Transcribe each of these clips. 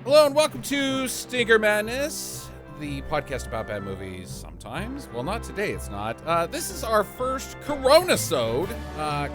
Hello and welcome to Stinker Madness, the podcast about bad movies sometimes. Well, not today, it's not. This is our first Coronasode,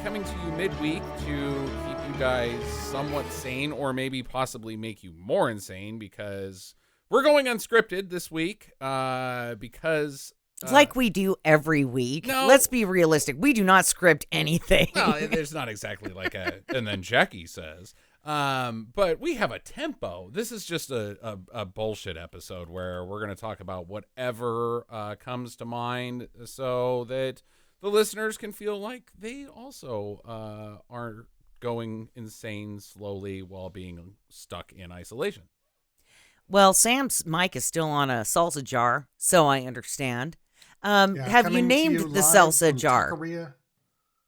coming to you midweek to keep you guys somewhat sane or maybe possibly make you more insane because we're going unscripted this week because... like we do every week. No. Let's be realistic. We do not script anything. No, there's not exactly like a, and then Jackie says... but we have a tempo. This is just a bullshit episode where we're going to talk about whatever comes to mind so that the listeners can feel like they also aren't going insane slowly while being stuck in isolation. Well, Sam's mic is still on a salsa jar, so I understand. Have you named the salsa jar? Taqueria?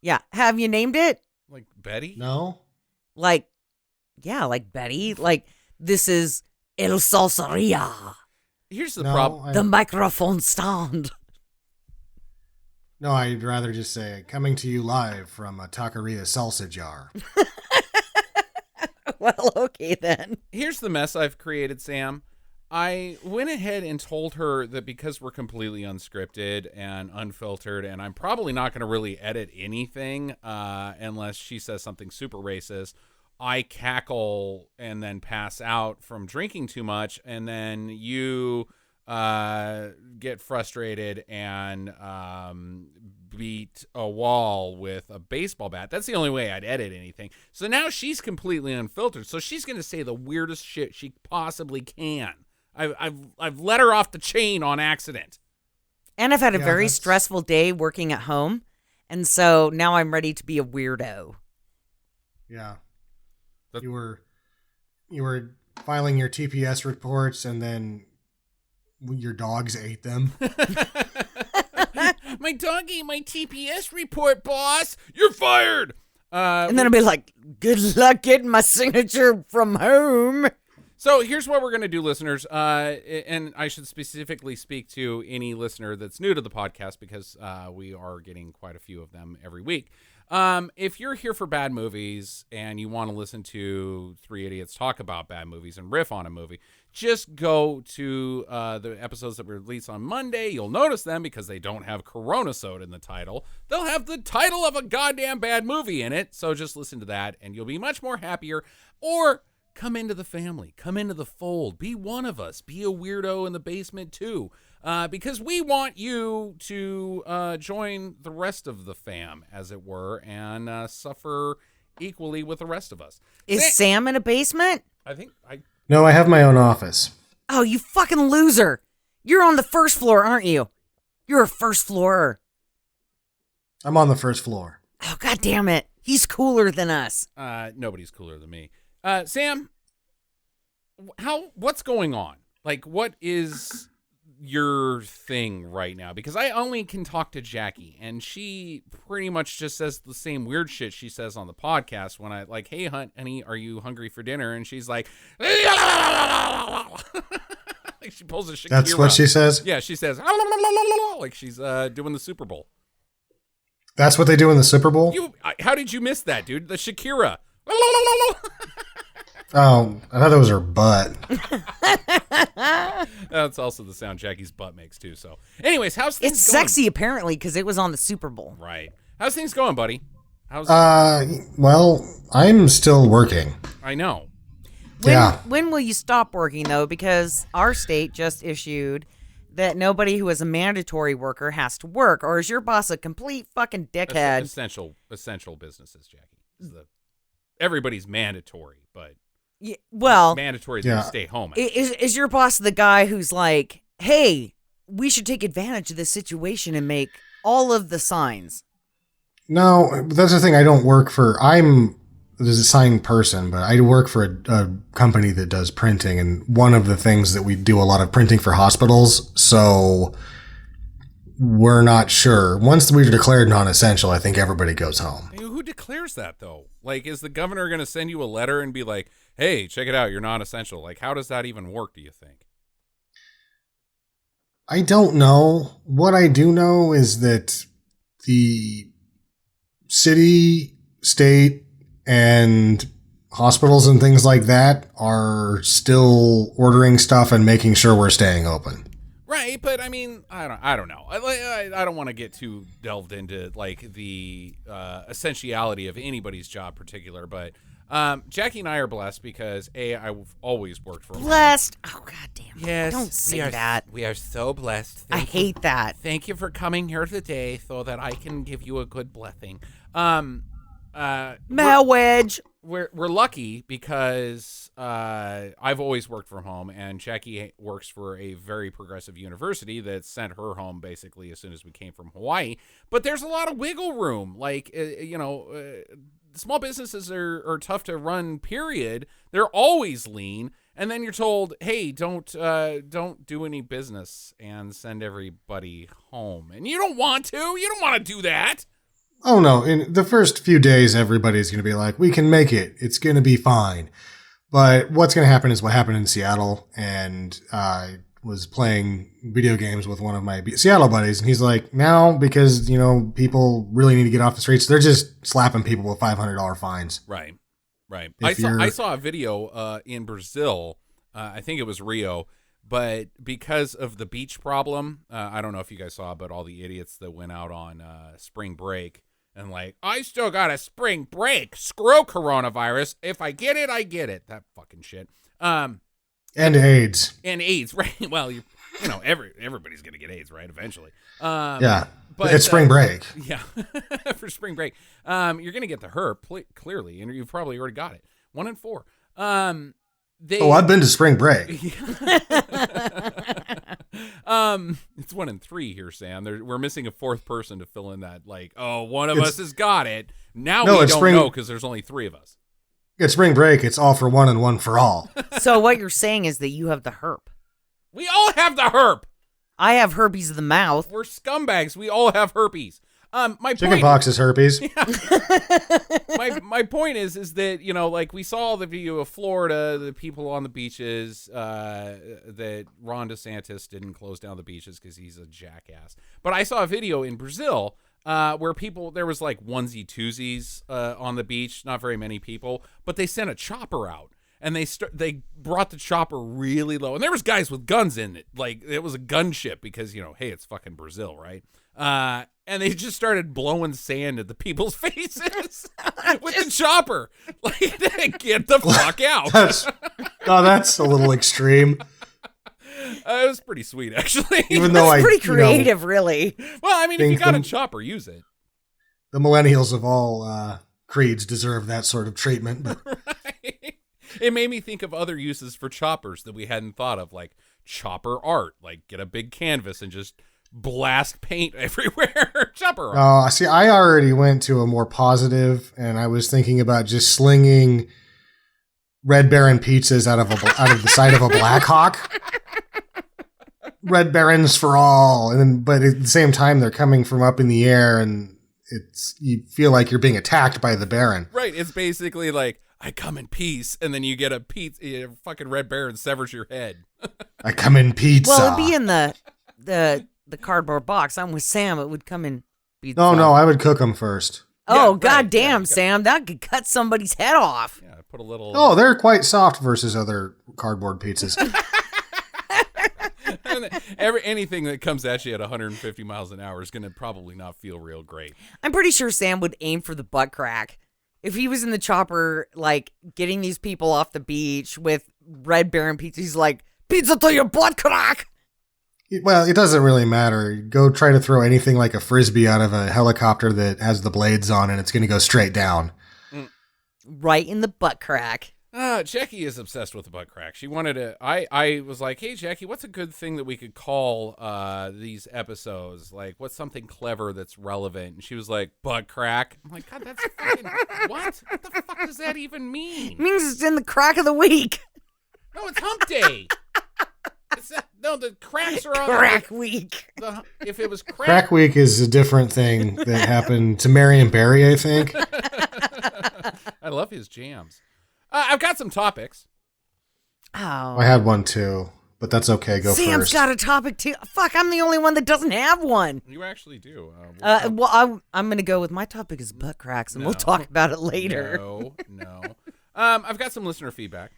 Yeah. Have you named it? Like Betty? No. Like Betty. Like, this is El Salsaria. Here's the problem. The microphone stand. No, I'd rather just say, coming to you live from a taqueria salsa jar. Well, okay then. Here's the mess I've created, Sam. I went ahead and told her that because we're completely unscripted and unfiltered, and I'm probably not going to really edit anything unless she says something super racist, I cackle and then pass out from drinking too much, and then you get frustrated and beat a wall with a baseball bat. That's the only way I'd edit anything. So now she's completely unfiltered, so she's going to say the weirdest shit she possibly can. I've let her off the chain on accident. And I've had a very stressful day working at home, and so now I'm ready to be a weirdo. Yeah. You were filing your TPS reports, and then your dogs ate them. My dog ate my TPS report, boss. You're fired. And then I'll be like, good luck getting my signature from home. So here's what we're going to do, listeners, and I should specifically speak to any listener that's new to the podcast because we are getting quite a few of them every week. If you're here for bad movies and you want to listen to three idiots talk about bad movies and riff on a movie, just go to the episodes that were released on Monday. You'll notice them because they don't have Coronasode in the title. They'll have the title of a goddamn bad movie in it, so just listen to that and you'll be much more happier. Or come into the family, come into the fold, be one of us, be a weirdo in the basement too. Because we want you to join the rest of the fam, as it were, and suffer equally with the rest of us. Is Sam in a basement? No, I have my own office. Oh, you fucking loser. You're on the first floor, aren't you? You're a first floorer. I'm on the first floor. Oh, God damn it. He's cooler than us. Nobody's cooler than me. Sam, what's going on? Like, what is your thing right now? Because I only can talk to Jackie, and she pretty much just says the same weird shit she says on the podcast when I like, hey, honey, are you hungry for dinner? And she's like, like she pulls a Shakira. That's what she says? Yeah, she says, like she's doing the Super Bowl. That's what they do in the Super Bowl? How did you miss that, dude? The Shakira. Oh, I thought that was her butt. That's also the sound Jackie's butt makes too. So, anyways, how's things going? It's sexy apparently because it was on the Super Bowl. Right. How's things going, buddy? Well, I'm still working. I know. When will you stop working though? Because our state just issued that nobody who is a mandatory worker has to work, or is your boss a complete fucking dickhead? Essential businesses, Jackie. Everybody's mandatory, but mandatory to stay home. Is your boss the guy who's like, hey, we should take advantage of this situation and make all of the signs? No, that's the thing. I don't work for. I'm the design person, but I work for a company that does printing, and one of the things that we do a lot of printing for hospitals. So we're not sure. Once we're declared non-essential, I think everybody goes home. Who declares that though? Like, is the governor going to send you a letter and be like, hey, check it out, you're non-essential? Like, how does that even work, do you think? I don't know. What I do know is that the city, state, and hospitals and things like that are still ordering stuff and making sure we're staying open. Right, but I mean, I don't know. I don't want to get too delved into like the essentiality of anybody's job particular, but Jackie and I are blessed because I've always worked for Blessed. Oh, God damn. Yes, Don't say that. We are so blessed. I hate that. Thank you for coming here today so that I can give you a good blessing. Wedge. We're lucky because I've always worked from home, and Jackie works for a very progressive university that sent her home basically as soon as we came from Hawaii. But there's a lot of wiggle room. Like, small businesses are tough to run, period. They're always lean. And then you're told, hey, don't do any business and send everybody home. And you don't want to. You don't want to do that. Oh, no. In the first few days, everybody's going to be like, we can make it. It's going to be fine. But what's going to happen is what happened in Seattle. And I was playing video games with one of my Seattle buddies. And he's like, now, because, people really need to get off the streets, they're just slapping people with $500 fines. Right. I saw a video in Brazil. I think it was Rio. But because of the beach problem, I don't know if you guys saw, but all the idiots that went out on spring break and like, I still got a spring break. Screw coronavirus. If I get it, I get it. That fucking shit. And AIDS. And AIDS, right? Well, everybody's gonna get AIDS, right? Eventually. Yeah. But it's spring break. Yeah, for spring break. You're gonna get the herp clearly, and you've probably already got it. 1 in 4. I've been to spring break. It's 1 in 3 here, Sam. We're missing a fourth person to fill in that. Like, one of us has got it. Now we don't know because there's only 3 of us. It's spring break. It's all for one and one for all. So what you're saying is that you have the herp. We all have the herp. I have herpes of the mouth. We're scumbags. We all have herpes. Chickenpox is herpes. Yeah. my point is that, like we saw the video of Florida, the people on the beaches, that Ron DeSantis didn't close down the beaches because he's a jackass. But I saw a video in Brazil where there was like onesie twosies on the beach, not very many people, but they sent a chopper out. And they brought the chopper really low. And there was guys with guns in it. Like, it was a gunship because, hey, it's fucking Brazil, right? And they just started blowing sand at the people's faces with the chopper. Like, get the fuck out. That's a little extreme. It was pretty sweet, actually. Even though pretty creative, really. Well, I mean, if you got a chopper, use it. The millennials of all creeds deserve that sort of treatment. But. Right. It made me think of other uses for choppers that we hadn't thought of, like chopper art. Like, get a big canvas and just blast paint everywhere. Chopper art. See, I already went to a more positive, and I was thinking about just slinging Red Baron pizzas out of the side of a Black Hawk. Red Barons for all, but at the same time, they're coming from up in the air, and you feel like you're being attacked by the Baron. Right. It's basically like, I come in peace, and then you get a fucking Red Baron severs your head. I come in pizza. Well, it'd be in the cardboard box. I'm with Sam. It would come in pizza. No, I would cook them first. Oh, yeah, goddamn, yeah. That could cut somebody's head off. Yeah, put a little... Oh, they're quite soft versus other cardboard pizzas. Anything that comes at you at 150 miles an hour is going to probably not feel real great. I'm pretty sure Sam would aim for the butt crack. If he was in the chopper, like, getting these people off the beach with Red Baron pizza, he's like, pizza to your butt crack! Well, it doesn't really matter. Go try to throw anything like a Frisbee out of a helicopter that has the blades on, and it's going to go straight down. Right in the butt crack. Jackie is obsessed with the butt crack. She wanted to... I was like, hey, Jackie, what's a good thing that we could call these episodes? Like, what's something clever that's relevant? And she was like, butt crack. I'm like, God, that's fucking... What? What the fuck does that even mean? It means it's in the crack of the week. No, it's hump day. The cracks are on... Crack week. If it was crack... Crack week is a different thing that happened to Marion Barry, I think. I love his jams. I've got some topics. Oh. I had one too, but that's okay. Go Sam's first. got a topic too. Fuck, I'm the only one that doesn't have one. You actually do. Well, I'm going to go with my topic is butt cracks, and we'll talk about it later. No. I've got some listener feedback.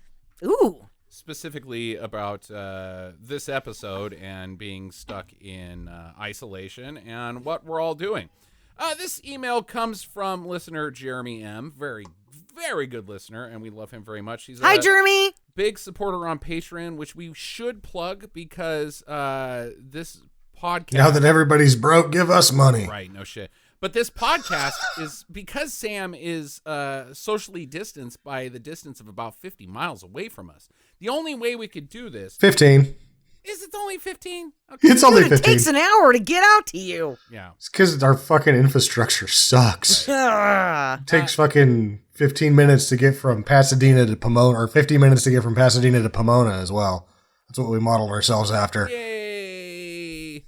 Ooh. Specifically about this episode and being stuck in isolation and what we're all doing. This email comes from listener Jeremy M. Very, very good listener, and we love him very much. He's Hi, Jeremy. Big supporter on Patreon, which we should plug because this podcast... Now that everybody's broke, give us money. Right, no shit. But this podcast is because Sam is socially distanced by the distance of about 50 miles away from us. The only way we could do this... 15. Is it only 15? Okay. It's only Dude, 15. it takes an hour to get out to you. Yeah. It's because our fucking infrastructure sucks. Ugh. It takes fucking 15 minutes to get from Pasadena to Pomona, or 50 minutes to get from Pasadena to Pomona as well. That's what we modeled ourselves after. Yay.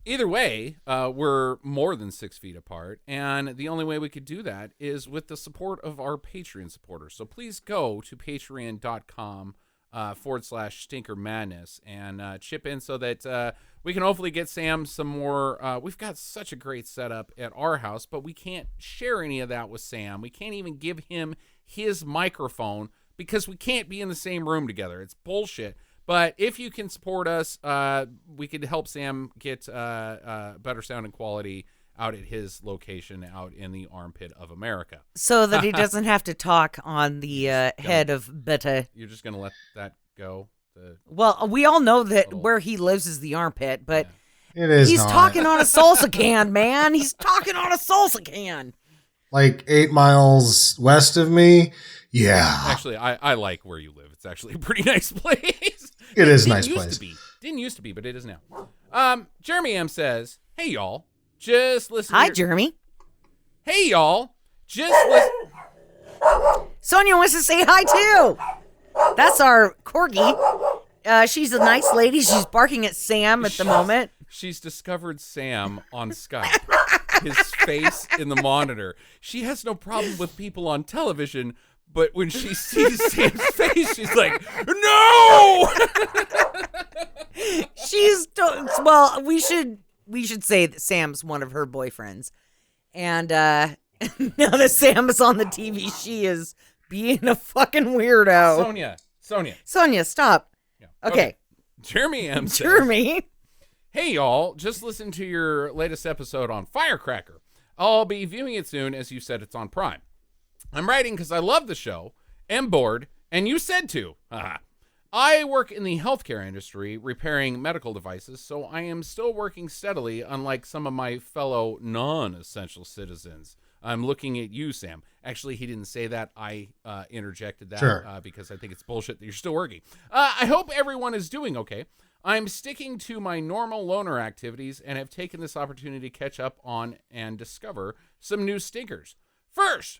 Either way, we're more than 6 feet apart, and the only way we could do that is with the support of our Patreon supporters. So please go to patreon.com /stinker madness and chip in so that we can hopefully get Sam some more. We've got such a great setup at our house, but we can't share any of that with Sam. We can't even give him his microphone because we can't be in the same room together. It's bullshit. But if you can support us, we could help Sam get better sound and quality out at his location out in the armpit of America. So that he doesn't have to talk on the head of Beta. You're just going to let that go? Well, we all know that where he lives is the armpit, but It is he's not. talking on a salsa can, man. He's talking on a salsa can. Like 8 miles west of me? Yeah. Actually, I like where you live. It's actually a pretty nice place. It is a Didn't nice used place. to be. Didn't used to be, but it is now. Jeremy M says, "Hey y'all, just listen." Hi, Jeremy. Hey y'all, just listen. Sonia wants to say hi too. That's our corgi. She's a nice lady. She's barking at Sam at the moment. She's discovered Sam on Skype. His face in the monitor. She has no problem with people on television, but when she sees Sam's face, she's like, "No!" Well, we should say that Sam's one of her boyfriends, and now that Sam is on the TV, she is being a fucking weirdo. Sonia, stop. Yeah. Okay. Jeremy M. says, Jeremy. "Hey y'all, just listen to your latest episode on Firecracker. I'll be viewing it soon, as you said it's on Prime. I'm writing because I love the show, am bored, and you said to. Haha. I work in the healthcare industry, repairing medical devices, so I am still working steadily, unlike some of my fellow non-essential citizens. I'm looking at you, Sam." Actually, he didn't say that. I interjected that Sure. Because I think it's bullshit that you're still working. I hope everyone is doing okay. I'm sticking to my normal loner activities and have taken this opportunity to catch up on and discover some new stinkers. First,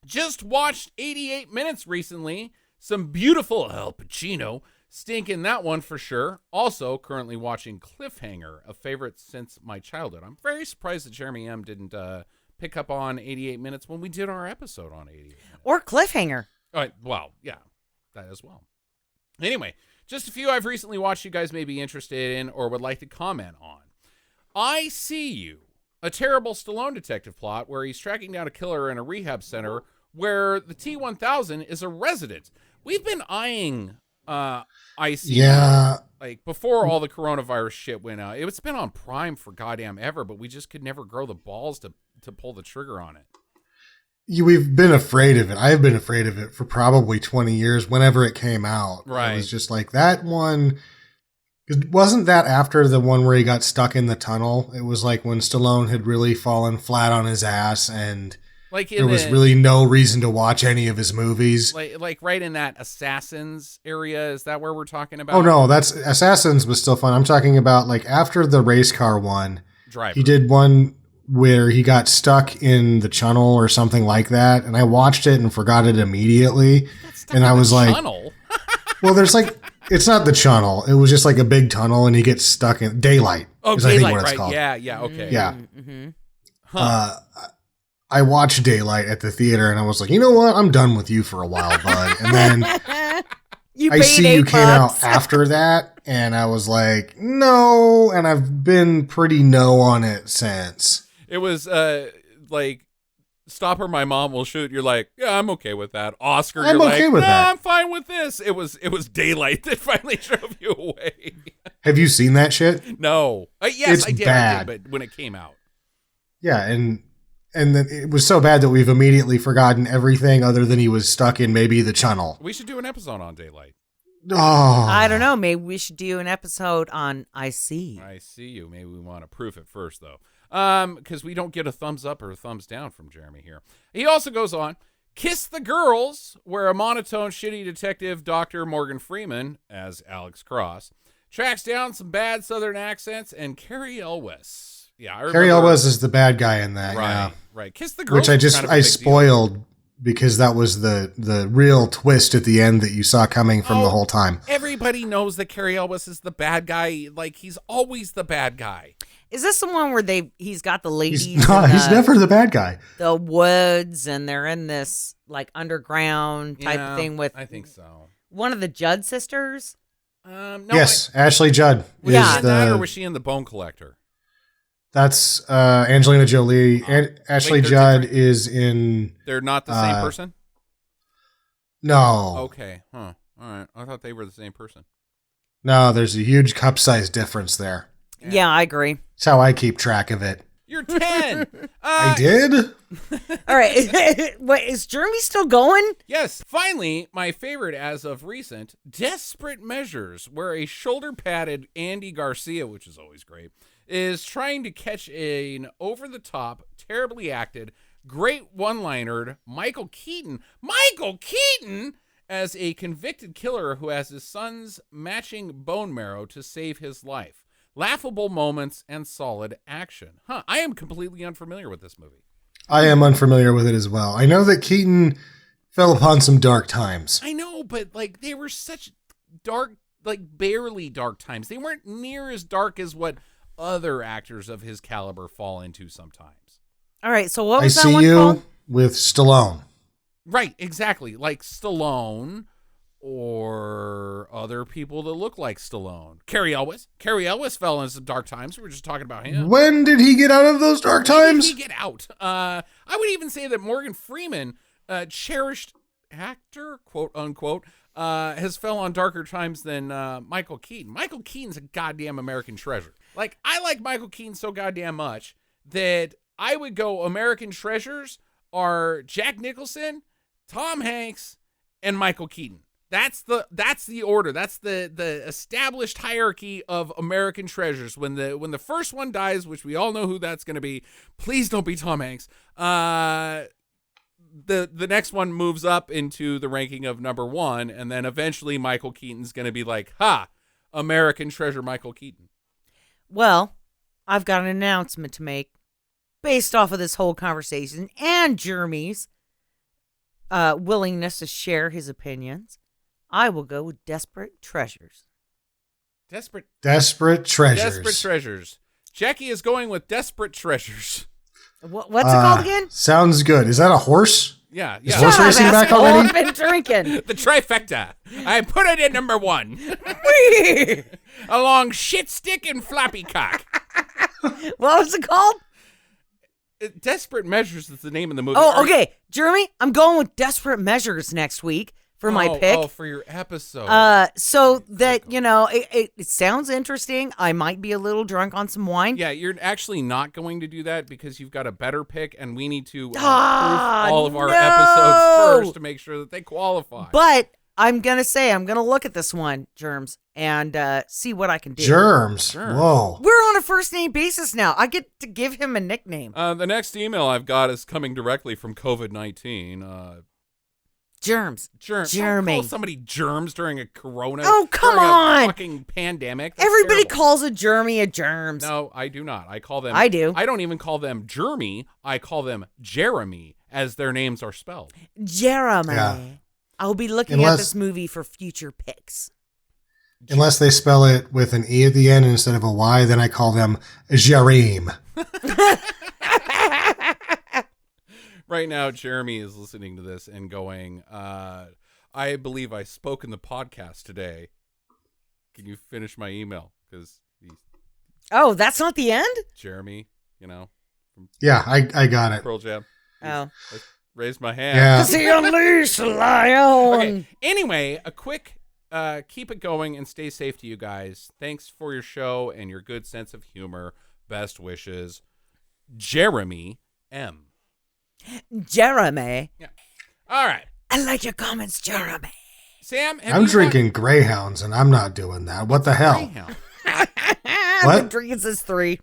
just watched 88 Minutes recently. Some beautiful Al Pacino. Stinking that one for sure. Also, currently watching Cliffhanger, a favorite since my childhood. I'm very surprised that Jeremy M. didn't pick up on 88 Minutes when we did our episode on 88 Minutes. Or Cliffhanger. Well, yeah, that as well. Anyway, just a few I've recently watched you guys may be interested in or would like to comment on. I See You, a terrible Stallone detective plot where he's tracking down a killer in a rehab center where the T-1000 is a resident. We've been eyeing I See Yeah. like before all the coronavirus shit went out. It's been on Prime for goddamn ever, but we just could never grow the balls to pull the trigger on it. We've been afraid of it. I've been afraid of it for probably 20 years whenever it came out. Right. It was just like that one. Wasn't that after the one where he got stuck in the tunnel? It was like when Stallone had really fallen flat on his ass and Like there was really no reason to watch any of his movies. like right in that Assassins area. Is that where we're talking about? Oh, no, that's Assassins was still fun. I'm talking about like after the race car one. Driver. He did one where he got stuck in the tunnel or something like that. And I watched it and forgot it immediately. And I was like, tunnel. well, there's like, it's not the tunnel. It was just like a big tunnel and he gets stuck in daylight. Oh, is Daylight, I think what it's right? called. Yeah, okay. Yeah. Mm-hmm. Huh. I watched Daylight at the theater and I was like, you know what? I'm done with you for a while, bud. And then I See You came out after that and I was like, no. And I've been pretty no on it since. It was like Stopper, my mom will shoot. You're like, yeah, I'm okay with that. Oscar, I'm you're okay like, with no, that. I'm fine with this. It was Daylight that finally drove you away. Have you seen that shit? No. Yes, It's I did. bad. But when it came out. Yeah, and then it was so bad that we've immediately forgotten everything other than he was stuck in maybe the channel. We should do an episode on Daylight. Oh, I don't know. Maybe we should do an episode on I See. I see you. Maybe we want to proof it first, though. Because we don't get a thumbs up or a thumbs down from Jeremy here. He also goes on, Kiss the Girls, where a monotone, shitty detective, Dr. Morgan Freeman, as Alex Cross, tracks down some bad Southern accents and Carrie Elwes. Yeah, I remember. Carrie Elwes is the bad guy in that. Right, Yeah. right. Kiss the Girls, Which I was kind of a I big deal. spoiled because that was the real twist at the end that you saw coming from the whole time. Everybody knows that Carrie Elwes is the bad guy. Like, he's always the bad guy. Is this the one where he's got the ladies He's in he's never the bad guy. the woods and they're in this like underground type Yeah, of thing with I think so. one of the Judd sisters? No, Yes, Ashley Judd Was is she in that, or the. was she in The Bone Collector? That's Angelina Jolie. And Ashley they're Judd different. is in. They're not the same person? No, Okay, huh. All right. I thought they were the same person. no. There's a huge cup size difference there. Yeah, I agree. That's how I keep track of it. You're 10. I did. All right. Wait, is Jeremy still going? Yes. Finally, my favorite as of recent, Desperate Measures, where a shoulder-padded Andy Garcia, which is always great, is trying to catch an over-the-top, terribly acted, great one-linered Michael Keaton. Michael Keaton! As a convicted killer who has his son's matching bone marrow to save his life. Laughable moments and solid action. Huh, I am completely unfamiliar with this movie. I am unfamiliar with it as well. I know that Keaton fell upon some dark times. I know, but like they were such dark, like barely dark times. They weren't near as dark as what other actors of his caliber fall into sometimes. All right. So what I was that see one you called? with Stallone. Right, exactly. Like Stallone or other people that look like Stallone. Carrie Elwes. Carrie Elwes fell into some dark times. We were just talking about him. When did he get out of those dark When times? did he get out? I would even say that Morgan Freeman, cherished actor, quote unquote, has fell on darker times than Michael Keaton. Michael Keaton's a goddamn American treasure. Like, I like Michael Keaton so goddamn much that I would go American treasures are Jack Nicholson, Tom Hanks, and Michael Keaton. That's the order. That's the established hierarchy of American treasures. When the first one dies, which we all know who that's going to be, please don't be Tom Hanks. The next one moves up into the ranking of number one, and then eventually Michael Keaton's going to be like, ha, American treasure Michael Keaton. Well, I've got an announcement to make based off of this whole conversation and Jeremy's willingness to share his opinions. I will go with Desperate Treasures. Desperate Treasures. Desperate Treasures. Jackie is going with Desperate Treasures. What's it called again? Sounds good. Is that a horse? Yeah. Is horse racing back asshole. already? I've been drinking. The trifecta. I put it in number one. Along shit stick and floppy cock. What was it called? Desperate Measures is the name of the movie. Oh, okay. Jeremy, I'm going with Desperate Measures next week for my pick. Oh, for your episode. So that, it sounds interesting. I might be a little drunk on some wine. Yeah, you're actually not going to do that because you've got a better pick, and we need to proof Ah, all of our no. episodes first to make sure that they qualify. But I'm going to look at this one, Germs, and see what I can do. Germs. Sure. Whoa. We're on a first name basis now. I get to give him a nickname. The next email I've got is coming directly from COVID-19. Germs. Germs. Jeremy. Don't call somebody germs during a corona. Oh, come during on. A fucking pandemic. That's Everybody terrible. calls a Jeremy a Germs. No, I do not. I call them. I do. I don't even call them Jeremy. I call them Jeremy, as their names are spelled. Jeremy. Yeah. I'll be looking at this movie for future picks. Unless they spell it with an E at the end instead of a Y, then I call them Jareem. Right now, Jeremy is listening to this and going, I believe I spoke in the podcast today. Can you finish my email? Because he's Oh, that's not the end? Jeremy, from Yeah, I got it. Pearl Jam. Oh. I raised my hand. Yeah. Does he unleash the lion? Okay. Anyway, a quick keep it going and stay safe to you guys. Thanks for your show and your good sense of humor. Best wishes, Jeremy M. Jeremy. Yeah. All right. I like your comments, Jeremy. Sam, I'm drinking Greyhounds, and I'm not doing that. What the hell? Greyhound. I've been drinking since 3.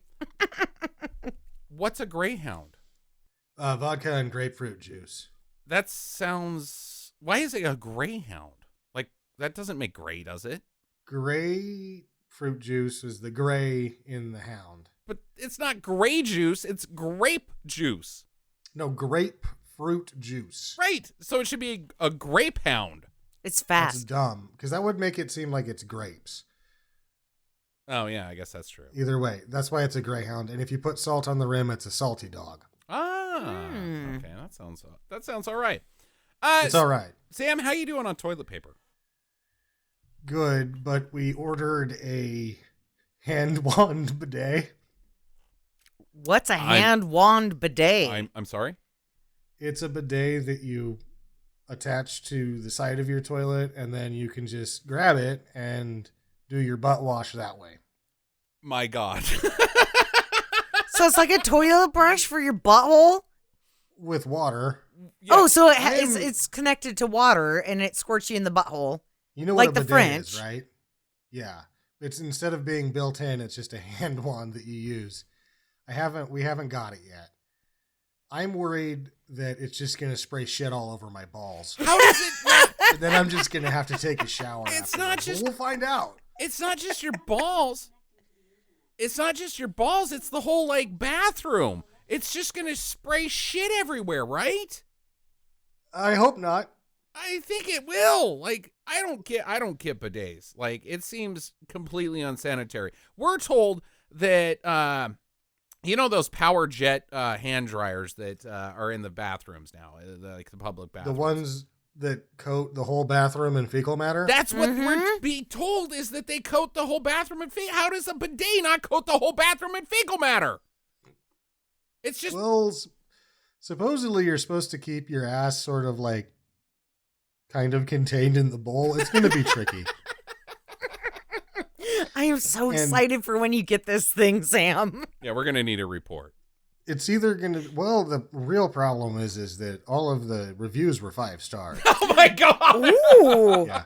What's a Greyhound? Vodka and grapefruit juice. That sounds... Why is it a Greyhound? Like, that doesn't make gray, does it? Grapefruit juice is the gray in the hound. But it's not gray juice, it's grape juice. No, grapefruit juice. Right. So it should be a grape hound. It's That's fast. dumb, because that would make it seem like it's grapes. Oh, yeah, I guess that's true. Either way, that's why it's a greyhound. And if you put salt on the rim, it's a salty dog. Okay, that sounds all right. It's all right. Sam, how you doing on toilet paper? Good, but we ordered a hand wand bidet. What's a hand wand bidet? I'm sorry? It's a bidet that you attach to the side of your toilet, and then you can just grab it and do your butt wash that way. My God. So it's like a toilet brush for your butthole? With water. Yeah. Oh, so it's connected to water and it squirts you in the butthole. You know like what a the bidet French. is, right? Yeah. It's instead of being built in, it's just a hand wand that you use. We haven't got it yet. I'm worried that it's just going to spray shit all over my balls. How does it not? And then I'm just going to have to take a shower. It's afterwards. not just- We'll find out. It's not just your balls. It's not just your balls. It's the whole, like, bathroom. It's just going to spray shit everywhere, right? I hope not. I think it will. Like, I don't get bidets. Like, it seems completely unsanitary. We're told that, you know, those power jet hand dryers that are in the bathrooms now, like the public bathrooms. The ones that coat the whole bathroom in fecal matter? That's what we're being told, is that they coat the whole bathroom in fecal. How does a bidet not coat the whole bathroom in fecal matter? It's just... Well, supposedly you're supposed to keep your ass sort of like kind of contained in the bowl. It's going to be tricky. I am so excited for when you get this thing, Sam. Yeah, we're going to need a report. It's either going to... Well, the real problem is that all of the reviews were 5 stars. Oh, my God. Ooh. Yeah.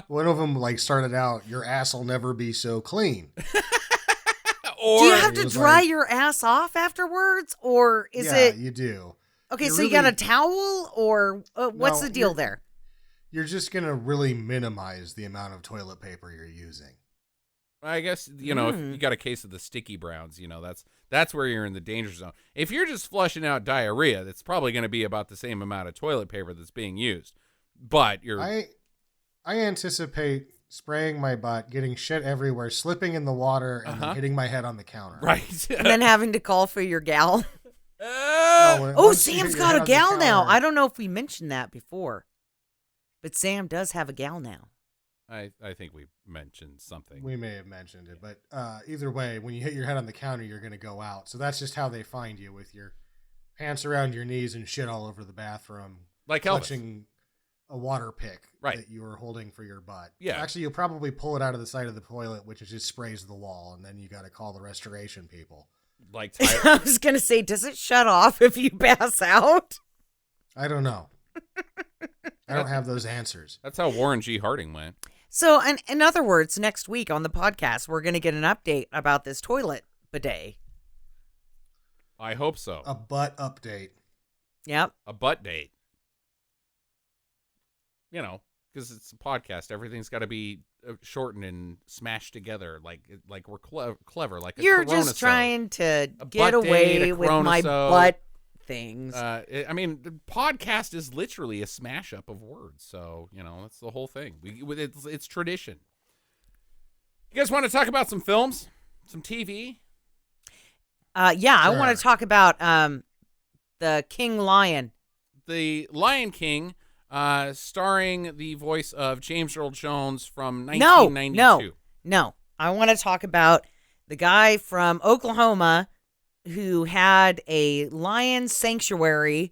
One of them like started out, your ass will never be so clean. Or Do you have to it was dry like- your ass off afterwards? Or is yeah, it... you do. Okay, you so you got really- a towel? Or what's No, the deal you're- there? You're just going to really minimize the amount of toilet paper you're using. I guess, you know, if you got a case of the sticky browns, you know, that's where you're in the danger zone. If you're just flushing out diarrhea, that's probably going to be about the same amount of toilet paper that's being used. But you're... I anticipate spraying my butt, getting shit everywhere, slipping in the water, and then hitting my head on the counter. Right. And then having to call for your gal? Oh, Oh, once you Sam's hit your got head a on the gal now. counter- I don't know if we mentioned that before. But Sam does have a gal now. I think we mentioned something. We may have mentioned it, but either way, when you hit your head on the counter, you're going to go out. So that's just how they find you, with your pants around your knees and shit all over the bathroom. Like Elvis. Clutching a water pick Right. that you were holding for your butt. Yeah. Actually, you'll probably pull it out of the side of the toilet, which just sprays the wall, and then you got to call the restoration people. Like I was going to say, does it shut off if you pass out? I don't know. I don't have those answers. That's how Warren G. Harding went. So, in other words, next week on the podcast, we're going to get an update about this toilet bidet. I hope so. A butt update. Yep. A butt date. You know, because it's a podcast. Everything's got to be shortened and smashed together like we're clever. Like a You're Coronasode. just trying to A get butt away date, a with my Coronasode. butt things. I mean, the podcast is literally a smash up of words. So, you know, that's the whole thing. It's tradition. You guys want to talk about some films? Some TV? Yeah, I want Sure. to talk about the King Lion. The Lion King, starring the voice of James Earl Jones from No, 1992. no. I want to talk about the guy from Oklahoma who had a lion sanctuary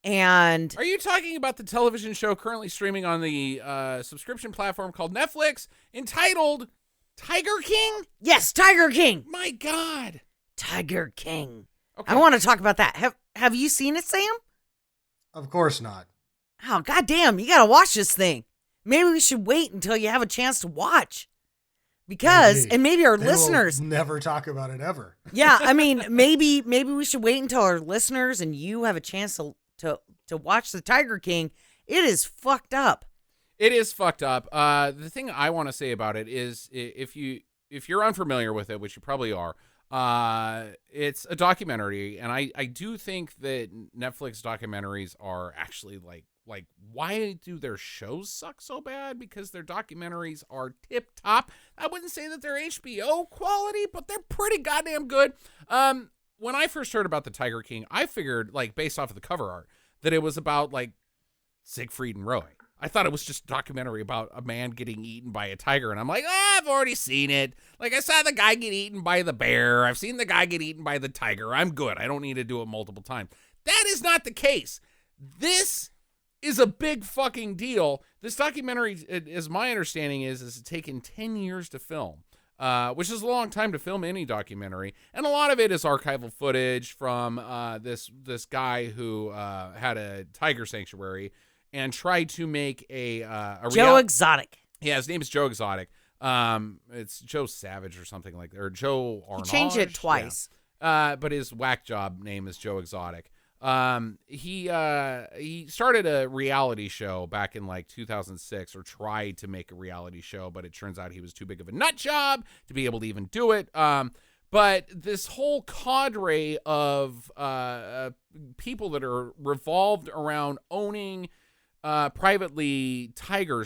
And are you talking about the television show currently streaming on the subscription platform called Netflix entitled Tiger King? yes, Tiger King. My God. Tiger King. Okay. I want to talk about that. Have you seen it, Sam? Of course not. Oh, goddamn, you gotta watch this thing. Maybe we should wait until you have a chance to watch. Because, and maybe our They listeners will never talk about it ever. Yeah, I mean, maybe we should wait until our listeners and you have a chance to watch the Tiger King. It is fucked up. It is fucked up. The thing I want to say about it is if you're unfamiliar with it, which you probably are, it's a documentary, and I do think that Netflix documentaries are actually like why do their shows suck so bad? Because their documentaries are tip top. I wouldn't say that they're HBO quality, but they're pretty goddamn good. When I first heard about the Tiger King, I figured, like, based off of the cover art, that it was about like Siegfried and Roy. I thought it was just a documentary about a man getting eaten by a tiger, and I'm like, I've already seen it. Like, I saw the guy get eaten by the bear. I've seen the guy get eaten by the tiger. I'm good. I don't need to do it multiple times. That is not the case. This is a big fucking deal. This documentary, as my understanding is taken 10 years to film, which is a long time to film any documentary. And a lot of it is archival footage from this guy who had a tiger sanctuary and tried to make a Joe Exotic. Yeah, his name is Joe Exotic. It's Joe Savage or something like that, or Joe Arnage. He changed it twice. Yeah. But his whack job name is Joe Exotic. He started a reality show back in like 2006, or tried to make a reality show, but it turns out he was too big of a nut job to be able to even do it. But this whole cadre of people that are revolved around owning private tiger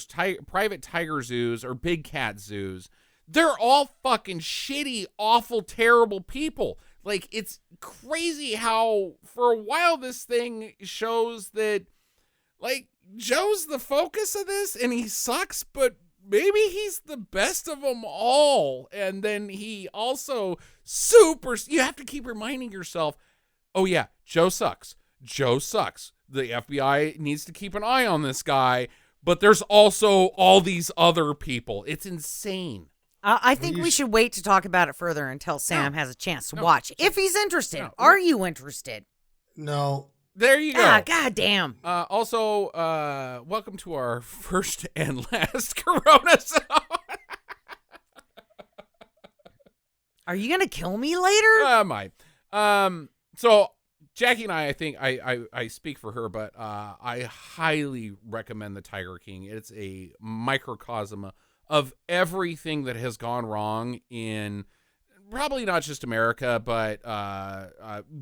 zoos or big cat zoos, they're all fucking shitty, awful, terrible people. Like, it's crazy how for a while this thing shows that, like, Joe's the focus of this and he sucks, but maybe he's the best of them all. And then he also you have to keep reminding yourself, oh yeah, Joe sucks. Joe sucks. The FBI needs to keep an eye on this guy, but there's also all these other people. It's insane. I think we should wait to talk about it further until Sam has a chance to watch. If he's interested. Are you interested? No. There you go. God damn. Also, welcome to our first and last Coronasode. Are you going to kill me later? I might. So Jackie and I think I speak for her, but I highly recommend the Tiger King. It's a microcosm of everything that has gone wrong in probably not just America, but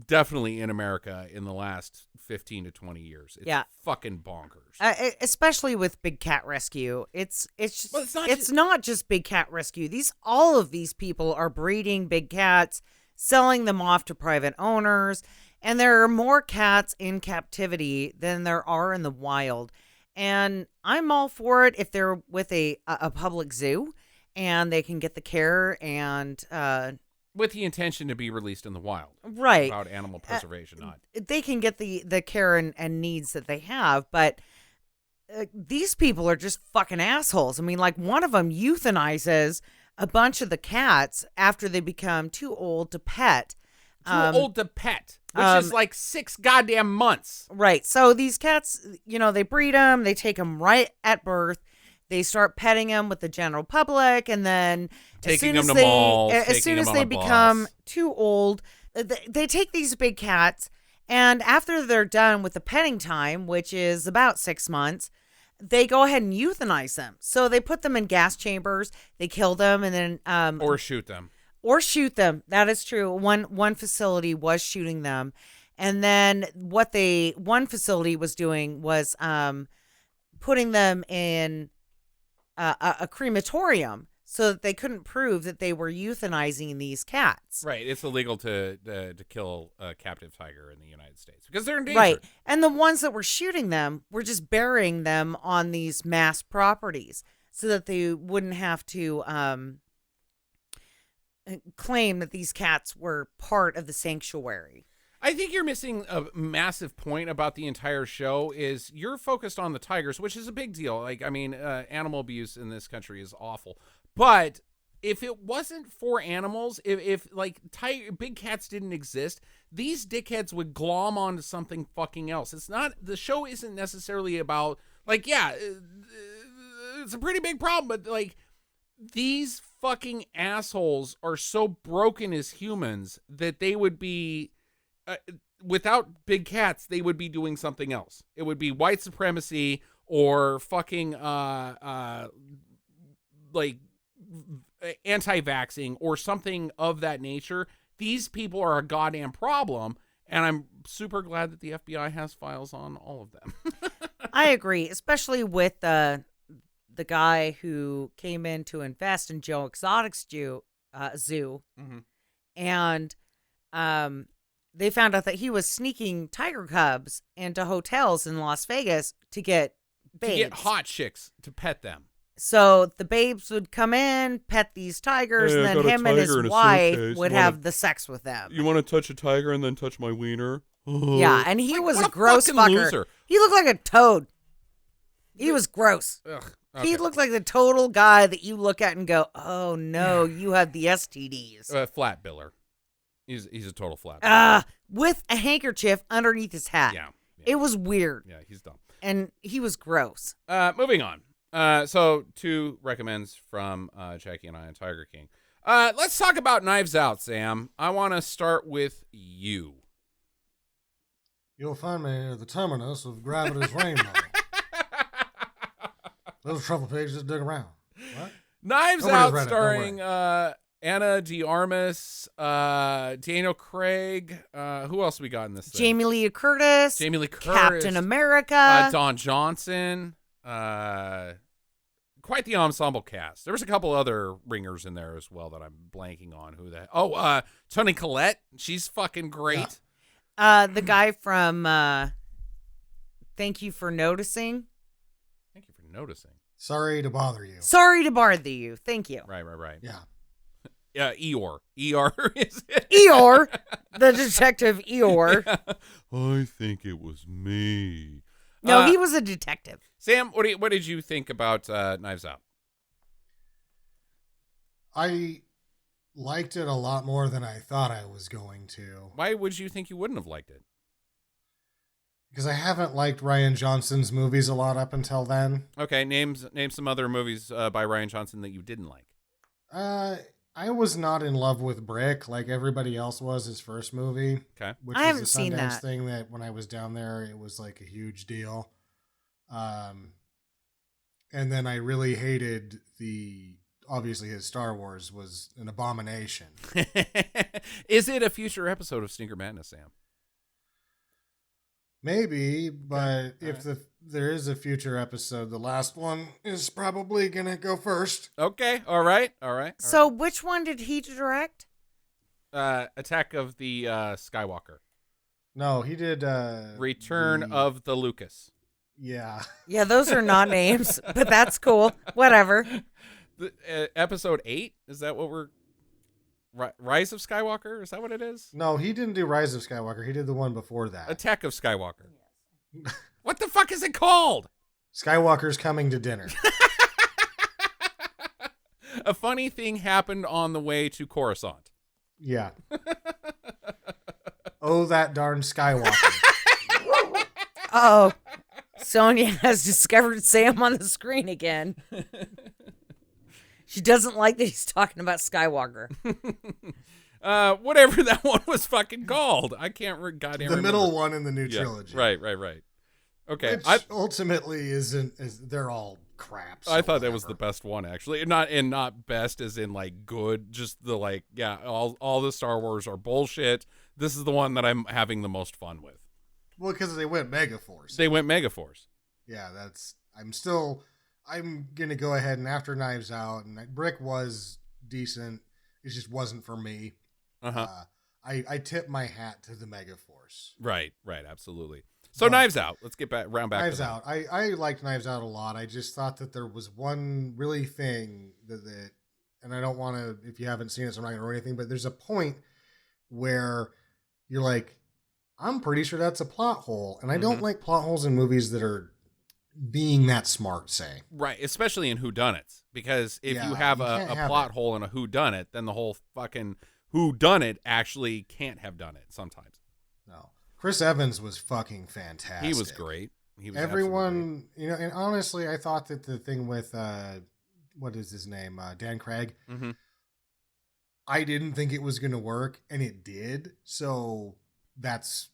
definitely in America in the last 15 to 20 years. It's fucking bonkers. Especially with Big Cat Rescue. It's it's not just Big Cat Rescue. All of these people are breeding big cats, selling them off to private owners, and there are more cats in captivity than there are in the wild. And I'm all for it if they're with a public zoo and they can get the care and with the intention to be released in the wild. Right. About animal preservation, not. They can get the care and needs that they have, but these people are just fucking assholes. I mean, like, one of them euthanizes a bunch of the cats after they become too old to pet. Which is like 6 goddamn months. Right. So these cats, they breed them, they take them right at birth. They start petting them with the general public, and then as soon as they become too old, they take these big cats, and after they're done with the petting time, which is about 6 months, they go ahead and euthanize them. So they put them in gas chambers, they kill them, and then or shoot them. That is true. One facility was shooting them. And then what one facility was doing was putting them in a crematorium so that they couldn't prove that they were euthanizing these cats. Right. It's illegal to kill a captive tiger in the United States because they're endangered. Right. And the ones that were shooting them were just burying them on these mass properties so that they wouldn't have to claim that these cats were part of the sanctuary. I think you're missing a massive point about the entire show is you're focused on the tigers, which is a big deal. Like, I mean, animal abuse in this country is awful. But if it wasn't for animals, if like big cats didn't exist, these dickheads would glom onto something fucking else. It's not, the show isn't necessarily about, like, yeah, it's a pretty big problem, but like, these fucking assholes are so broken as humans that they would be, without big cats, they would be doing something else. It would be white supremacy or fucking like anti-vaxxing or something of that nature. These people are a goddamn problem, and I'm super glad that the FBI has files on all of them. I agree, especially with the guy who came in to invest in Joe Exotic's zoo, Mm-hmm. and they found out that he was sneaking tiger cubs into hotels in Las Vegas to get babes. To get hot chicks to pet them. So the babes would come in, pet these tigers, Hey, I and got then a him and his tiger in a wife suitcase. would You wanna- have the sex with them. You want to touch a tiger and then touch my wiener? Yeah, and he Like, was what a gross fucking fucker. loser. He looked like a toad. He was gross. Ugh. He Okay. looked like the total guy that you look at and go, "Oh no, you have the STDs." Flat biller. He's a total flat biller. With a handkerchief underneath his hat. Yeah. It was weird, Yeah, he's dumb. and he was gross. Moving on. So 2 recommends from Jackie and I on Tiger King. Let's talk about Knives Out, Sam. I want to start with you. You'll find me at the terminus of Gravity's Rainbow. Those trouble pigs just dig around. What? Knives Nobody's Out, read it, don't starring Anna de Armas, Daniel Craig. Who else we got in this thing? Jamie Lee Curtis, Jamie Lee Curtis, Captain America. Don Johnson. Quite the ensemble cast. There was a couple other ringers in there as well that I'm blanking on. Who that? Oh, Toni Collette. She's fucking great. The guy from Thank You for Noticing. Thank you for noticing. Sorry to bother you. Sorry to bother you. Thank you. Right. Yeah. Yeah, Eeyore. Eeyore is it? Eeyore, the detective Eeyore. I think it was me. No, he was a detective. Sam, what did you think about Knives Out? I liked it a lot more than I thought I was going to. Why would you think you wouldn't have liked it? Because I haven't liked Ryan Johnson's movies a lot up until then. Okay, name some other movies by Ryan Johnson that you didn't like. I was not in love with Brick like everybody else was his first movie. Okay. Which I was haven't a seen Sundance that. thing that when I was down there, it was like a huge deal. And then I really hated obviously his Star Wars was an abomination. Is it a future episode of Stinker Madness, Sam? Maybe, but Okay. if there is a future episode, the last one is probably going to go first. Okay, all right. So, which one did he direct? Attack of the Skywalker. No, he did Return of the Lucas. Yeah. Yeah, those are not names, but that's cool. Whatever. Episode 8? Is that what we're... Rise of Skywalker? Is that what it is? No, he didn't do Rise of Skywalker. He did the one before that. Attack of Skywalker. What the fuck is it called? Skywalker's Coming to Dinner. A funny thing happened on the way to Coruscant. Yeah. Oh, that darn Skywalker. Oh, Sonia has discovered Sam on the screen again. She doesn't like that he's talking about Skywalker. Whatever that one was fucking called. I can't goddamn The remember. middle one in the new Yeah, trilogy. Right. Okay. Which ultimately they're all crap. I so thought that was whatever. the best one, actually. Not best as in like good, just the like, yeah, all the Star Wars are bullshit. This is the one that I'm having the most fun with. Well, because they went Megaforce. They went Megaforce. Yeah, I'm going to go ahead and after Knives Out, and Brick was decent. It just wasn't for me. Uh-huh. I tip my hat to the Megaforce. Right, absolutely. So Knives Out. Let's get round back Knives to that. Out. I liked Knives Out a lot. I just thought that there was one really thing that and I don't want to, if you haven't seen it, so I'm not going to ruin anything, but there's a point where you're like, I'm pretty sure that's a plot hole. And I don't like plot holes in movies that are being that smart, say. Right, especially in whodunits. Because if you have a plot hole in a whodunit, then the whole fucking whodunit actually can't have done it sometimes. No. Chris Evans was fucking fantastic. He was great. He was Everyone, you know, and honestly, I thought that the thing with, what is his name? Dan Craig. Mm-hmm. I didn't think it was going to work, and it did. So that's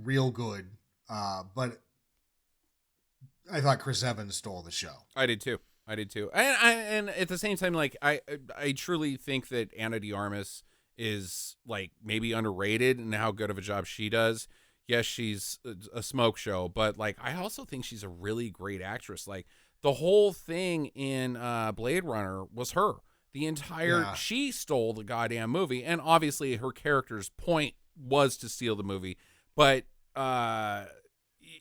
real good. But I thought Chris Evans stole the show. I did too. And at the same time, like I truly think that Ana de Armas is like maybe underrated in how good of a job she does. Yes, she's a smoke show, but like I also think she's a really great actress. Like the whole thing in Blade Runner was her. The entire she stole the goddamn movie, and obviously her character's point was to steal the movie. But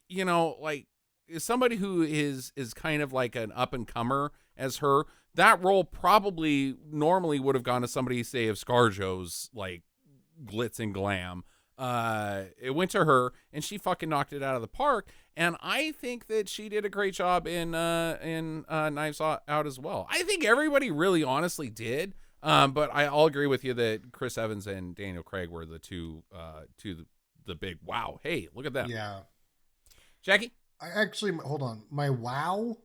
you know, like as somebody who is kind of like an up and comer as her, that role probably normally would have gone to somebody, say, of ScarJo's like glitz and glam. It went to her, and she fucking knocked it out of the park. And I think that she did a great job in Knives Out as well. I think everybody really honestly did. But I'll agree with you that Chris Evans and Daniel Craig were the two the big wow. Hey, look at them. Yeah. Jackie? I actually, hold on. My wow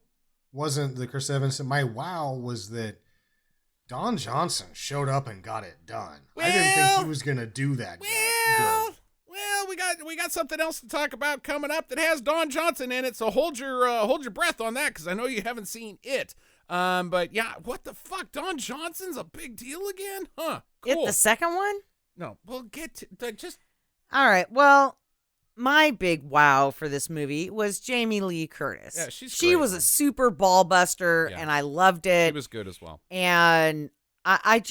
wasn't the Chris Evans. My wow was that Don Johnson showed up and got it done. I didn't think he was going to do that. Well, we got something else to talk about coming up that has Don Johnson in it. So hold your breath on that, because I know you haven't seen it. But yeah, what the fuck? Don Johnson's a big deal again? Huh? Cool. It the second one? No, we'll get to just. All right. Well, my big wow for this movie was Jamie Lee Curtis. Yeah, she great, was man. a super ball buster, and I loved it. She was good as well. And I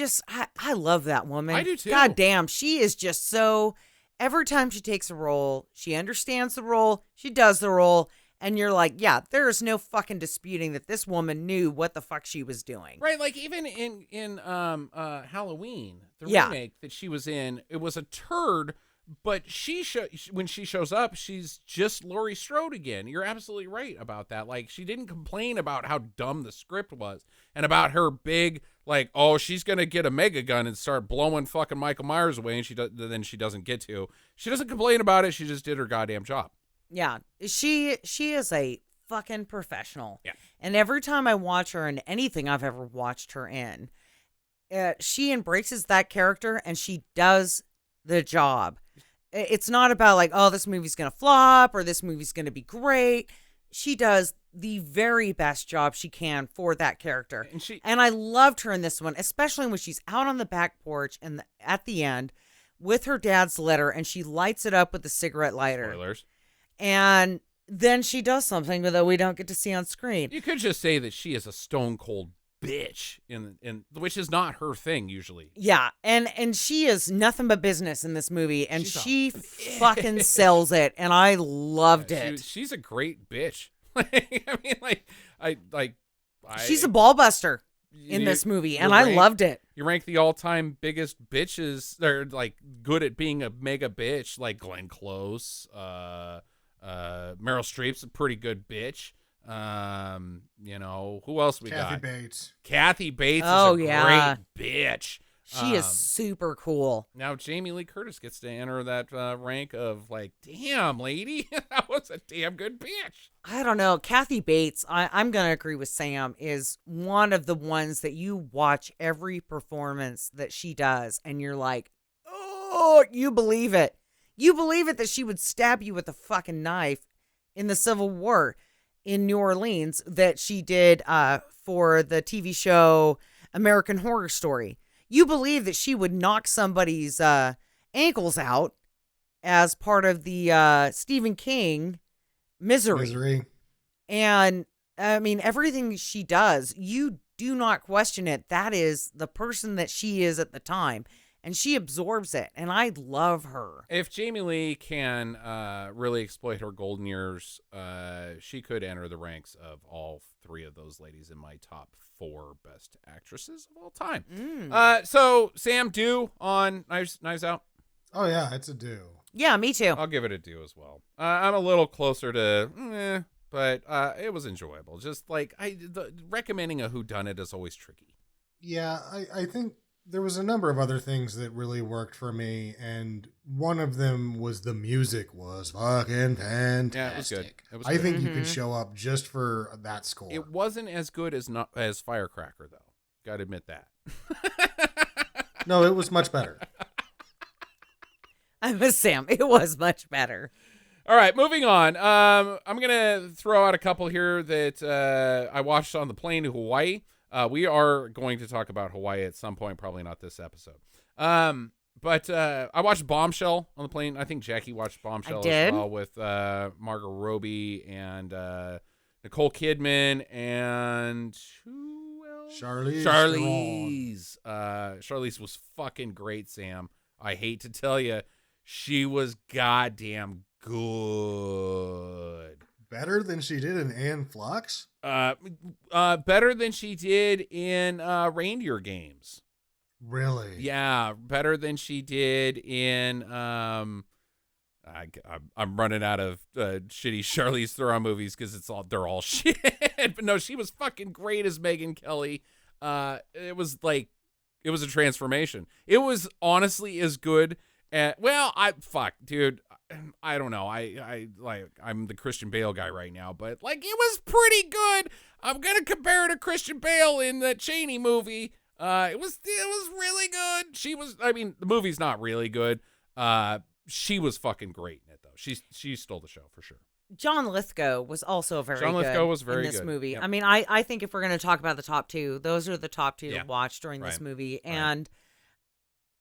love that woman. I do too. God damn, she is just so. Every time she takes a role, she understands the role, she does the role, and you're like, yeah, there is no fucking disputing that this woman knew what the fuck she was doing. Right, like even in Halloween, the remake that she was in, it was a turd. But when she shows up, she's just Laurie Strode again. You're absolutely right about that. Like, she didn't complain about how dumb the script was and about her big, like, oh, she's going to get a mega gun and start blowing fucking Michael Myers away, and then she doesn't get to. She doesn't complain about it. She just did her goddamn job. Yeah, she is a fucking professional. Yeah. And every time I watch her in anything I've ever watched her in, she embraces that character and she does the job. It's not about like, oh, this movie's going to flop or this movie's going to be great. She does the very best job she can for that character. And I loved her in this one, especially when she's out on the back porch and at the end with her dad's letter and she lights it up with the cigarette lighter. Spoilers. And then she does something that we don't get to see on screen. You could just say that she is a stone cold bitch in which is not her thing usually. Yeah, and she is nothing but business in this movie, and she fucking sells it, and I loved it. She's a great bitch. I mean, she's a ball buster in this movie, and I loved it. You rank the all-time biggest bitches, they're like good at being a mega bitch, like Glenn Close. Meryl Streep's a pretty good bitch. You know, who else we got? Kathy Bates is a great bitch. She is super cool. Now Jamie Lee Curtis gets to enter that rank of like, damn, lady, that was a damn good bitch. I don't know. Kathy Bates, I'm going to agree with Sam, is one of the ones that you watch every performance that she does, and you're like, oh, you believe it. You believe it that she would stab you with a fucking knife in the Civil War in New Orleans that she did for the TV show American Horror Story. You believe that she would knock somebody's ankles out as part of the Stephen King Misery. And, I mean, everything she does, you do not question it. That is the person that she is at the time. And she absorbs it, and I love her. If Jamie Lee can really exploit her golden years, she could enter the ranks of all three of those ladies in my top 4 best actresses of all time. So, Sam, do on Knives Out? Oh, yeah, it's a do. Yeah, me too. I'll give it a 2 as well. I'm a little closer to, but it was enjoyable. Just like recommending a whodunit is always tricky. Yeah, I think there was a number of other things that really worked for me, and one of them was the music was fucking fantastic. Yeah, it was good. It was I good. think you could show up just for that score. It wasn't as good as Firecracker though. Got to admit that. No, it was much better. I'm with Sam. It was much better. All right, moving on. I'm gonna throw out a couple here that I watched on the plane to Hawaii. We are going to talk about Hawaii at some point, probably not this episode. But I watched Bombshell on the plane. I think Jackie watched Bombshell as well with Margot Robbie and Nicole Kidman and who else? Charlize. Charlize was fucking great, Sam. I hate to tell you, she was goddamn good. Better than she did in Anne Flux? Better than she did in Reindeer Games. Really? Yeah, better than she did in I'm running out of shitty Charlize Theron movies because they're all shit. But no, she was fucking great as Megyn Kelly. It was a transformation. It was honestly as good at, dude. I don't know. I'm the Christian Bale guy right now, but it was pretty good. I'm gonna compare it to Christian Bale in the Chaney movie. It was really good. The movie's not really good. She was fucking great in it though. She stole the show for sure. John Lithgow was also very good. John Lithgow was very in this good. movie. Yep. I mean, I think if we're going to talk about the top two, those are the top two to watch during this Right. movie. Right. And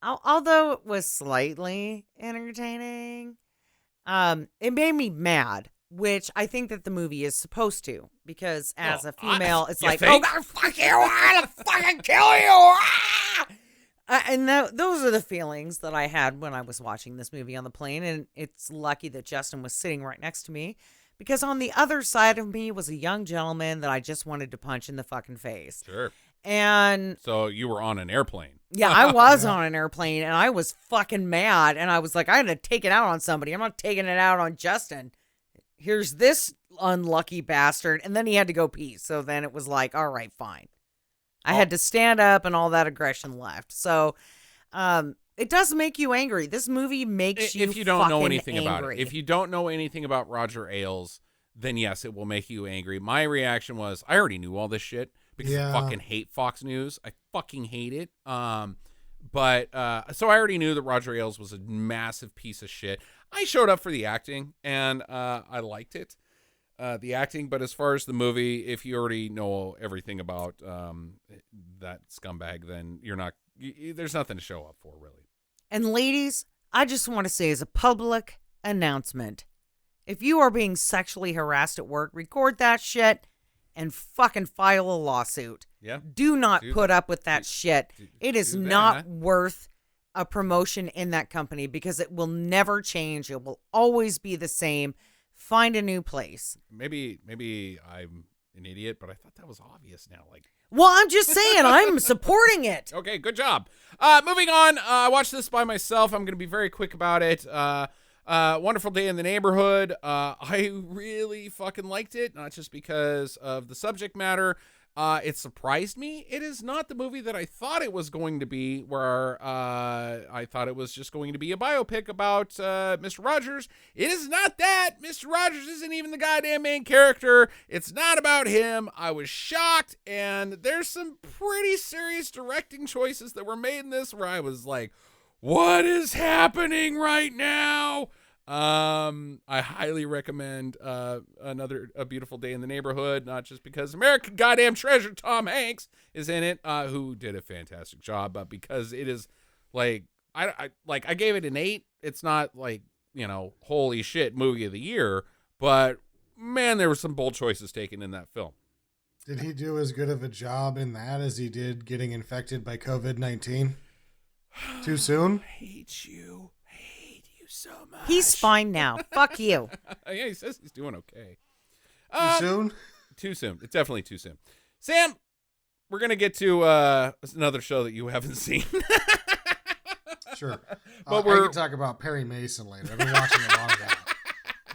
although it was slightly entertaining, it made me mad, which I think that the movie is supposed to, because as a female, it's like, think? oh, God, fuck you, I'm gonna fucking kill you. Ah! And those are the feelings that I had when I was watching this movie on the plane. And it's lucky that Justin was sitting right next to me, because on the other side of me was a young gentleman that I just wanted to punch in the fucking face. Sure. And So you were on an airplane. yeah, I was on an airplane and I was fucking mad. And I was like, I had to take it out on somebody. I'm not taking it out on Justin. Here's this unlucky bastard. And then he had to go pee. So then it was like, all right, fine. I had to stand up and all that aggression left. So it does make you angry. This movie makes you if you don't know fucking anything about it. angry. If you don't know anything about Roger Ailes, then yes, it will make you angry. My reaction was, I already knew all this shit because I fucking hate Fox News. I fucking hate it. But so I already knew that Roger Ailes was a massive piece of shit. I showed up for the acting and I liked it. The acting, but as far as the movie, if you already know everything about that scumbag, then there's nothing to show up for, really. And ladies, I just want to say as a public announcement, if you are being sexually harassed at work, record that shit and fucking file a lawsuit. Yeah. Do not put up with that shit. It is do not that. worth a promotion in that company because it will never change. It will always be the same. Find a new place. Maybe I'm an idiot, but I thought that was obvious now. Well, I'm just saying, I'm supporting it. Okay, good job. Moving on. I watched this by myself. I'm going to be very quick about it. Wonderful Day in the Neighborhood. I really fucking liked it, not just because of the subject matter. It surprised me. It is not the movie that I thought it was going to be, where I thought it was just going to be a biopic about Mr. Rogers. It is not that. Mr. Rogers isn't even the goddamn main character. It's not about him. I was shocked, and there's some pretty serious directing choices that were made in this where I was like, what is happening right now? I highly recommend A Beautiful Day in the Neighborhood, not just because American goddamn treasure Tom Hanks is in it, who did a fantastic job, but because it is I gave it an 8. It's not holy shit movie of the year, but man, there were some bold choices taken in that film. Did he do as good of a job in that as he did getting infected by COVID-19? Too soon? I hate you so much. He's fine now. Fuck you. Yeah, he says he's doing okay. Too soon? Too soon. It's definitely too soon. Sam, we're going to get to another show that you haven't seen. Sure. But I can talk about Perry Mason later. I've been watching a lot of that.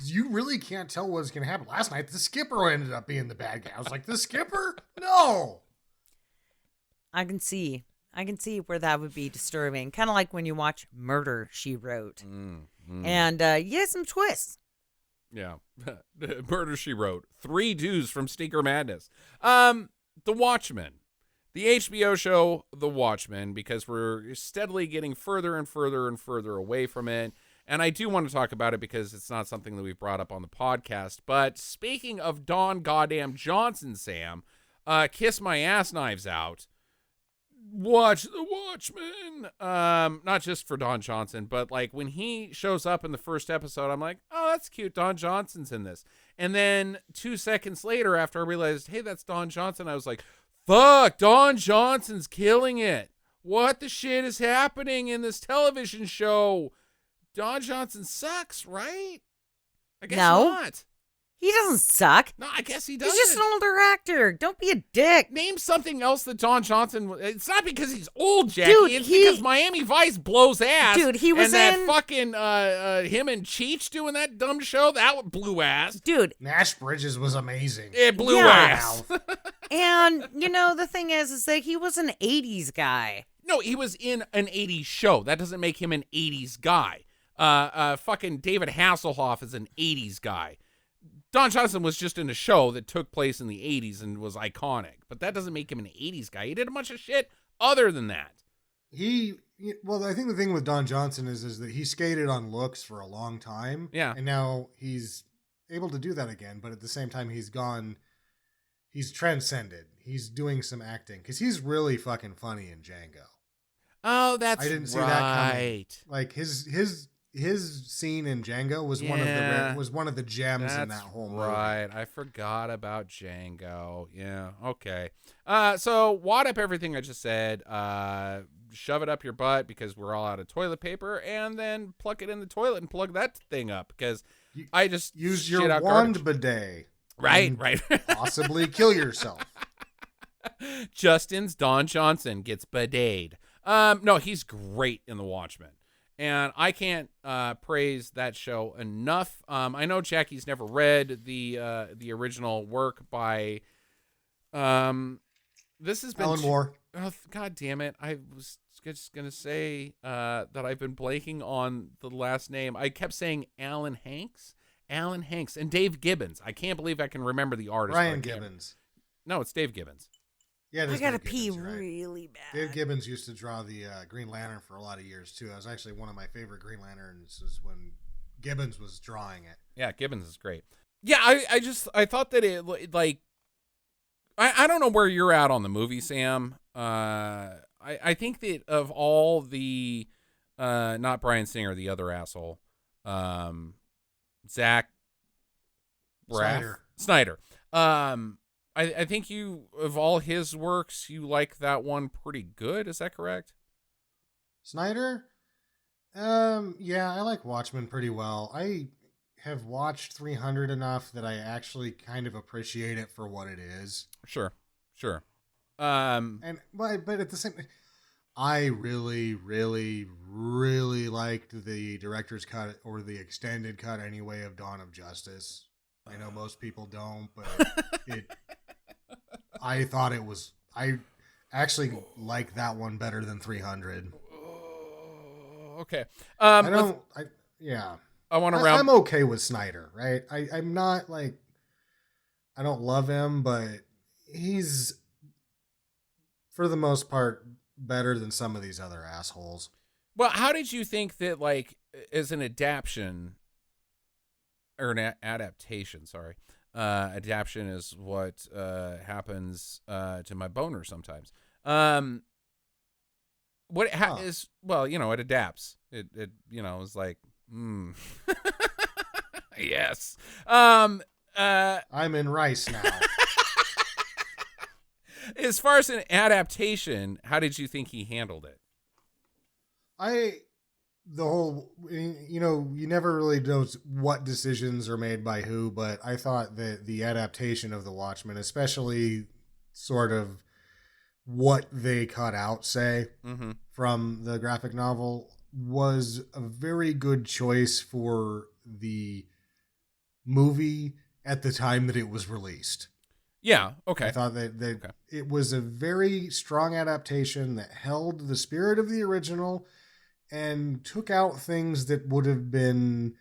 You really can't tell what's going to happen. Last night, the skipper ended up being the bad guy. I was like, the skipper? No. I can see where that would be disturbing. Kind of like when you watch Murder, She Wrote. And you get some twists. Yeah. Murder, She Wrote. 3 dudes from Stinker Madness. The Watchmen. The HBO show, The Watchmen, because we're steadily getting further and further and further away from it. And I do want to talk about it because it's not something that we've brought up on the podcast. But speaking of Don Goddamn Johnson, Sam, kiss my ass knives out. Watch The Watchmen. Not just for Don Johnson, but like when he shows up in the first episode, I'm like, oh, that's cute. Don Johnson's in this. And then 2 seconds later, after I realized, hey, that's Don Johnson, I was like, fuck, Don Johnson's killing it. What the shit is happening in this television show? Don Johnson sucks, right? I guess not. He doesn't suck. No, I guess he doesn't. He's just an older actor. Don't be a dick. Name something else that Don Johnson... It's not because he's old, Jackie. Dude, it's because Miami Vice blows ass. Dude, he was and in... that fucking... him and Cheech doing that dumb show, that blew ass. Dude. Nash Bridges was amazing. It blew ass. And, the thing is that he was an 80s guy. No, he was in an 80s show. That doesn't make him an 80s guy. Fucking David Hasselhoff is an 80s guy. Don Johnson was just in a show that took place in the 80s and was iconic, but that doesn't make him an 80s guy. He did a bunch of shit other than that. Well, I think the thing with Don Johnson is that he skated on looks for a long time. Yeah. And now he's able to do that again, but at the same time he's transcended. He's doing some acting because he's really fucking funny in Django. Oh, that's I didn't see right. that coming. Like his scene in Django was one of the gems in that whole movie. Right. I forgot about Django. Yeah. Okay. So wad up everything I just said. Shove it up your butt because we're all out of toilet paper, and then plug it in the toilet and plug that thing up because I just use shit your out wand garbage. bidet. Right. Possibly kill yourself. Justin's Don Johnson gets bidetted. No, he's great in The Watchmen. And I can't praise that show enough. I know Jackie's never read the original work by this has been Alan Moore. Oh, God damn it. I was just going to say that I've been blanking on the last name. I kept saying Alan Hanks, and Dave Gibbons. I can't believe I can remember the artist. Ryan Gibbons. No, it's Dave Gibbons. Yeah, I gotta pee right. really bad. Dave Gibbons used to draw the Green Lantern for a lot of years too. That was actually one of my favorite Green Lanterns was when Gibbons was drawing it. Yeah, Gibbons is great. Yeah, I thought that it like I don't know where you're at on the movie, Sam. I think that of all the not Bryan Singer, the other asshole, Zach Snyder. I think you, of all his works, you like that one pretty good. Is that correct? Snyder? Yeah, I like Watchmen pretty well. I have watched 300 enough that I actually kind of appreciate it for what it is. Sure. But at the same time, I really, really, really liked the director's cut or the extended cut anyway of Dawn of Justice. I know most people don't, but I actually like that one better than 300. Okay. I want to round. I'm okay with Snyder, right? I'm not like, I don't love him, but he's, for the most part, better than some of these other assholes. Well, how did you think that, like, as an adaptation, or an adaptation, sorry. Adaptation is what happens to my boner sometimes. It adapts. It is like, yes. I'm in rice now. As far as an adaptation, how did you think he handled it? You never really know what decisions are made by who, but I thought that the adaptation of The Watchmen, especially sort of what they cut out, from the graphic novel, was a very good choice for the movie at the time that it was released. Yeah. Okay. I thought that it was a very strong adaptation that held the spirit of the original and took out things that would have been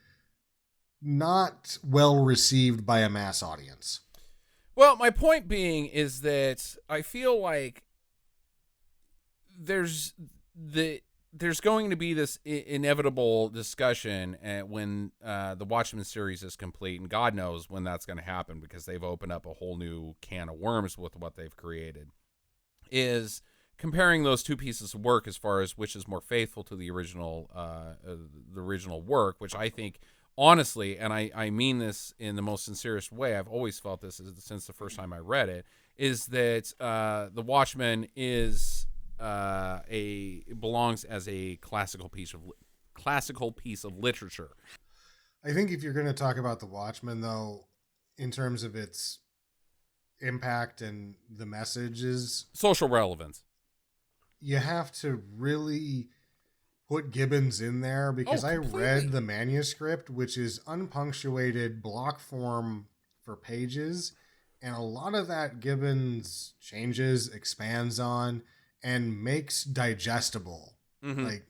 not well received by a mass audience. Well, my point being is that I feel like there's going to be this inevitable discussion when the Watchmen series is complete, and God knows when that's going to happen because they've opened up a whole new can of worms with what they've created, is comparing those two pieces of work as far as which is more faithful to the original work, which I think, honestly, and I mean this in the most sincerest way, I've always felt this since the first time I read it, is that the Watchmen is belongs as a classical piece of literature. I think if you're going to talk about the Watchmen, though, in terms of its impact and the messages, social relevance, you have to really put Gibbons in there, because I read the manuscript, which is unpunctuated block form for pages, and a lot of that Gibbons changes, expands on, and makes digestible. Mm-hmm. Like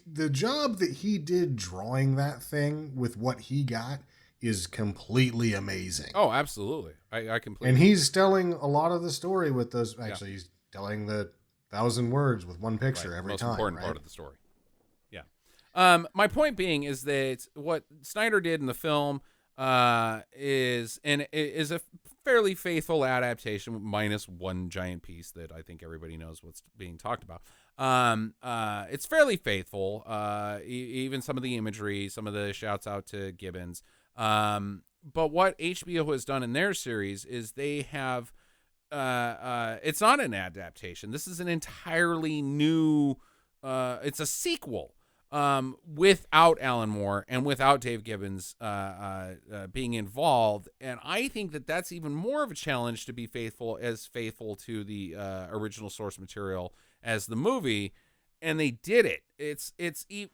the job that he did drawing that thing with what he got is completely amazing. Oh, absolutely. I completely. And he's telling a lot of the story with those. Actually, he's telling the 1,000 words with one picture every most time. Most important part of the story. Yeah. My point being is that what Snyder did in the film is a fairly faithful adaptation, minus one giant piece that I think everybody knows what's being talked about. It's fairly faithful. Even some of the imagery, some of the shouts out to Gibbons. But what HBO has done in their series is they have, it's not an adaptation. This is an entirely new, it's a sequel. Without Alan Moore and without Dave Gibbons being involved. And I think that that's even more of a challenge to be faithful to the original source material as the movie. And they did it. It's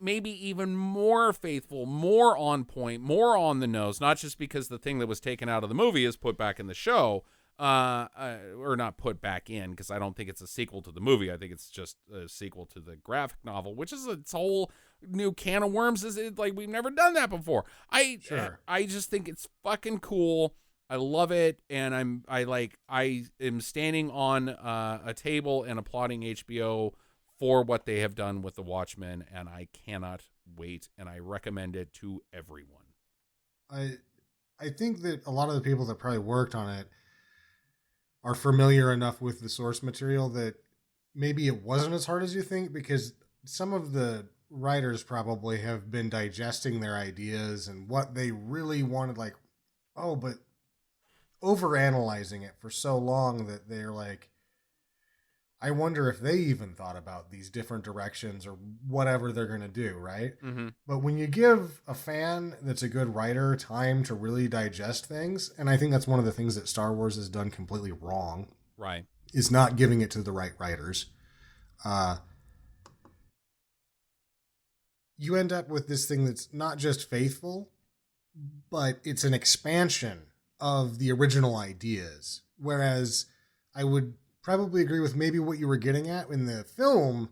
maybe even more faithful, more on point, more on the nose, not just because the thing that was taken out of the movie is put back in the show, or not put back in, because I don't think it's a sequel to the movie. I think it's just a sequel to the graphic novel, which is its whole new can of worms. Is it like we've never done that before? I just think it's fucking cool. I love it, and I am standing on a table and applauding HBO for what they have done with the Watchmen, and I cannot wait, and I recommend it to everyone. I think that a lot of the people that probably worked on it are familiar enough with the source material that maybe it wasn't as hard as you think, because some of the writers probably have been digesting their ideas and what they really wanted, but overanalyzing it for so long that they're like, I wonder if they even thought about these different directions or whatever they're going to do, right? Mm-hmm. But when you give a fan that's a good writer time to really digest things, and I think that's one of the things that Star Wars has done completely wrong, right, is not giving it to the right writers. You end up with this thing that's not just faithful, but it's an expansion of the original ideas. Whereas I would probably agree with maybe what you were getting at in the film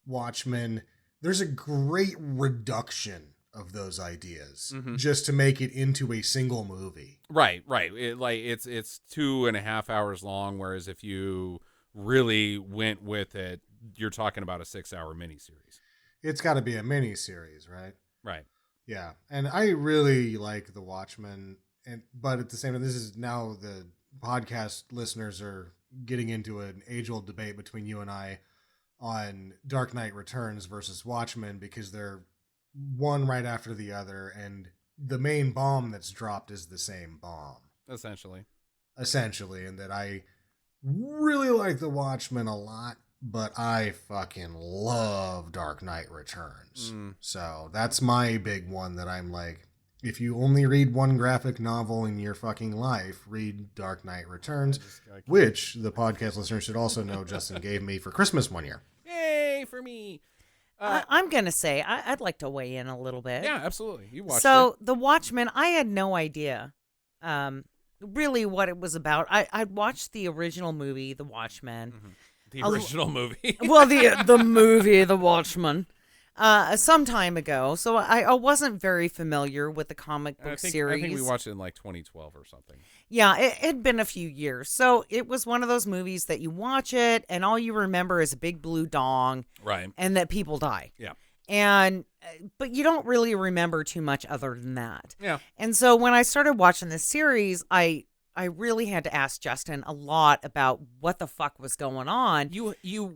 Watchmen. There's a great reduction of those ideas just to make it into a single movie. Right. It's 2.5 hours long, whereas if you really went with it, you're talking about a 6-hour miniseries. It's got to be a miniseries, right? Right. Yeah, and I really like the Watchmen, but at the same time, this is now the podcast listeners are getting into an age-old debate between you and I on Dark Knight Returns versus Watchmen, because they're one right after the other, and the main bomb that's dropped is the same bomb. Essentially, and that I really like the Watchmen a lot, but I fucking love Dark Knight Returns. So that's my big one that I'm like, if you only read one graphic novel in your fucking life, read Dark Knight Returns, which the podcast listeners should also know Justin gave me for Christmas one year. Yay for me. I'm gonna say I'd like to weigh in a little bit. Yeah, absolutely. You watched So it. The Watchmen, I had no idea, really what it was about. I'd watched the original movie, The Watchmen. The original movie. Well, the movie, The Watchmen, some time ago. So I wasn't very familiar with the comic book series. I think we watched it in like 2012 or something. Yeah, it had been a few years. So it was one of those movies that you watch it and all you remember is a big blue dong Right. and that people die. Yeah. But you don't really remember too much other than that. Yeah. And so when I started watching this series, I really had to ask Justin a lot about what the fuck was going on. You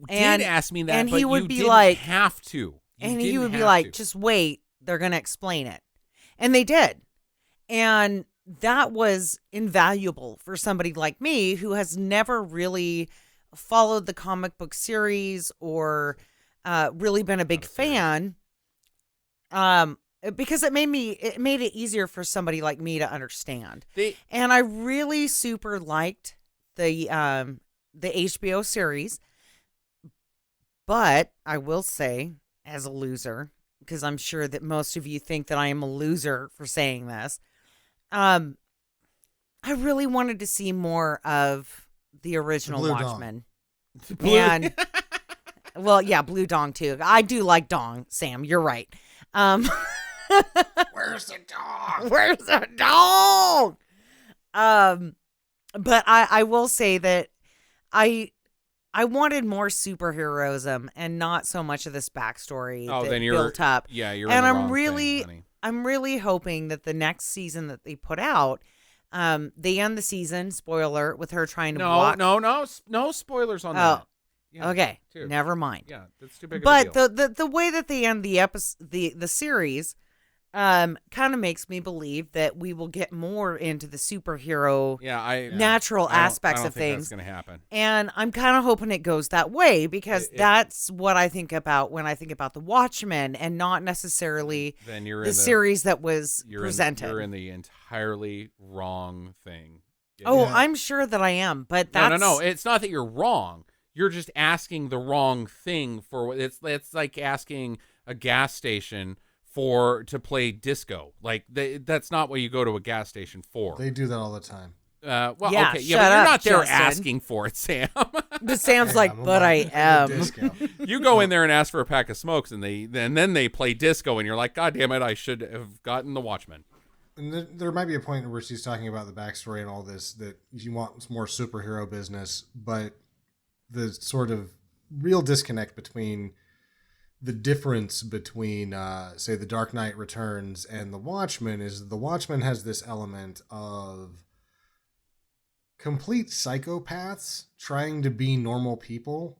And- did ask me that, and but he would you be didn't like- have to. He would be have like, to. just wait, they're going to explain it. And they did. And that was invaluable for somebody like me who has never really followed the comic book series or really been a big fan. Because it made it easier for somebody like me to understand. And I really super liked the HBO series. But I will say, as a loser, because I'm sure that most of you think that I am a loser for saying this, I really wanted to see more of the original Blue Watchmen. And well, yeah, Blue Dong too. I do like Dong, Sam. You're right. Where's the dog? Where's the dog? But I will say that I wanted more superheroism and not so much of this backstory that built up. Yeah, you're. And in the I'm wrong really, thing, honey. I'm really hoping that the next season that they put out, they end the season, spoiler, with her trying to walk. No spoilers on that. Yeah, Okay, too. never mind. Yeah, that's too big But of a deal. the way that they end the series, kind of makes me believe that we will get more into the superhero natural aspects of things. That's going to happen. And I'm kind of hoping it goes that way because that's what I think about when I think about the Watchmen and not necessarily Then you're the series that was you're presented. You're in the entirely wrong thing. Oh, I'm sure that I am, but that's No. It's not that you're wrong. You're just asking the wrong thing for it's like asking a gas station to play disco. Like that's not what you go to a gas station for. They do that all the time. Yeah, but shut you're up, not there Justin. asking for it, Sam. But Sam's Yeah, like, I'm but like, I am. disco. You go in there and ask for a pack of smokes, and then they play disco, and you're like, God damn it, I should have gotten the Watchmen. And there might be a point where she's talking about the backstory and all this, that you want more superhero business, but the sort of real disconnect between the difference between, say, The Dark Knight Returns and The Watchmen is The Watchmen has this element of complete psychopaths trying to be normal people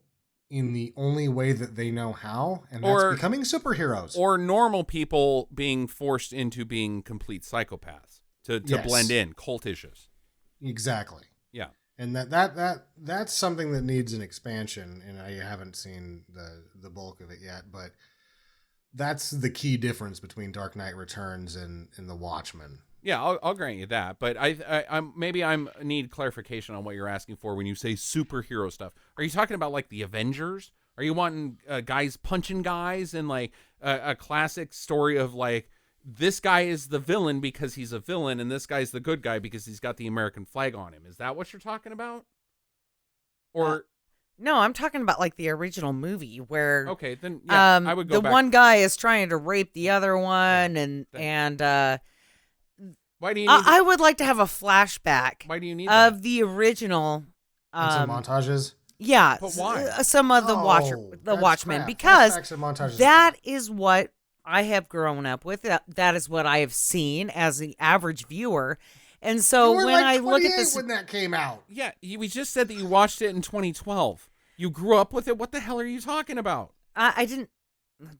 in the only way that they know how, and that's becoming superheroes. Or normal people being forced into being complete psychopaths to blend in, cultishes. Exactly. Yeah. And that's something that needs an expansion, and I haven't seen the bulk of it yet, but that's the key difference between Dark Knight Returns and The Watchmen. Yeah, I'll grant you that, but I'm need clarification on what you're asking for when you say superhero stuff. Are you talking about like the Avengers? Are you wanting guys punching guys and like a classic story of like this guy is the villain because he's a villain and this guy's the good guy because he's got the American flag on him? Is that what you're talking about? Or no, I'm talking about like the original movie where okay, then yeah, I would go the back. one guy is trying to rape the other one, Why do you need I would like to have a flashback why do you need of that? the original And some montages. yeah, But why? Some of the That's Watchmen crap. because Flashbacks and montages are that crap. is what I have grown up with. That is what I have seen as the average viewer. And so You were when like I look at 28 this, when that came out. Yeah, we just said that you watched it in 2012. You grew up with it. What the hell are you talking about? I didn't.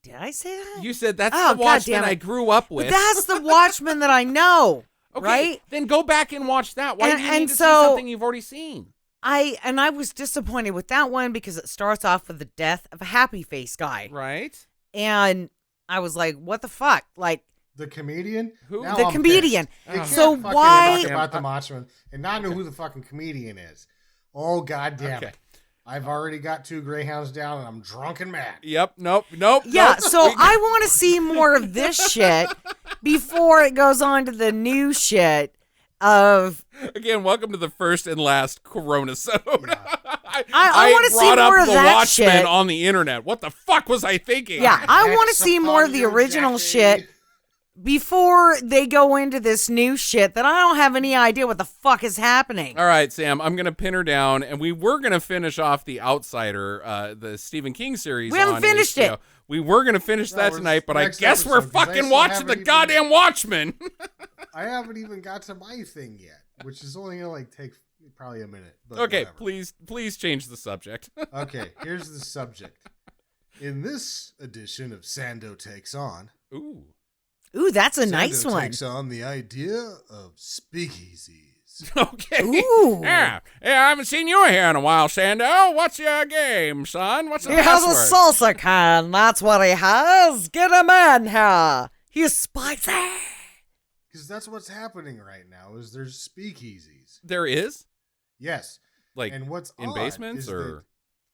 Did I say that? You said that's Oh, the Watchmen goddamn it. I grew up with. But that's the Watchmen that I know, okay, right? Then go back and watch that. Why do you need to see so- something you've already seen? I was disappointed with that one because it starts off with the death of a happy face guy, Right? and I was like, "What the fuck?" Like The comedian? Who? Now the I'm comedian. pissed. You can't So fucking why- talk about the Watchmen and not know who the fucking comedian is. Oh, goddamn Okay. it. I've already got 2 greyhounds down, and I'm drunk and mad. Yep. Nope. Yeah, so I want to see more of this shit before it goes on to the new shit of... Again, welcome to the first and last Coronasode. Yeah. I want to see more of the that Watchmen shit. on the internet. What the fuck was I thinking? Yeah, I want to see more of the original shit before they go into this new shit that I don't have any idea what the fuck is happening. All right, Sam, I'm going to pin her down, and we were going to finish off The Outsider, the Stephen King series. We haven't on finished HBO. it. We were going to finish that tonight, but I next guess we're episode, 'cause I fucking still watching the haven't goddamn Watchmen. I haven't even got to my thing yet, which is only going to take probably a minute. But Okay, whatever. please change the subject. Okay, here's the subject. In this edition of Sando Takes On, Ooh, that's a Sando nice one. takes on the idea of speakeasies. Okay. Ooh. Yeah, I haven't seen you here in a while, Sando. What's your game, son? What's the He has password? a salsa can. That's what he has. Get him in here. He's spicy. Because that's what's happening right now, is there's speakeasies. There is? Yes. Like, And what's in odd basements, is or... that-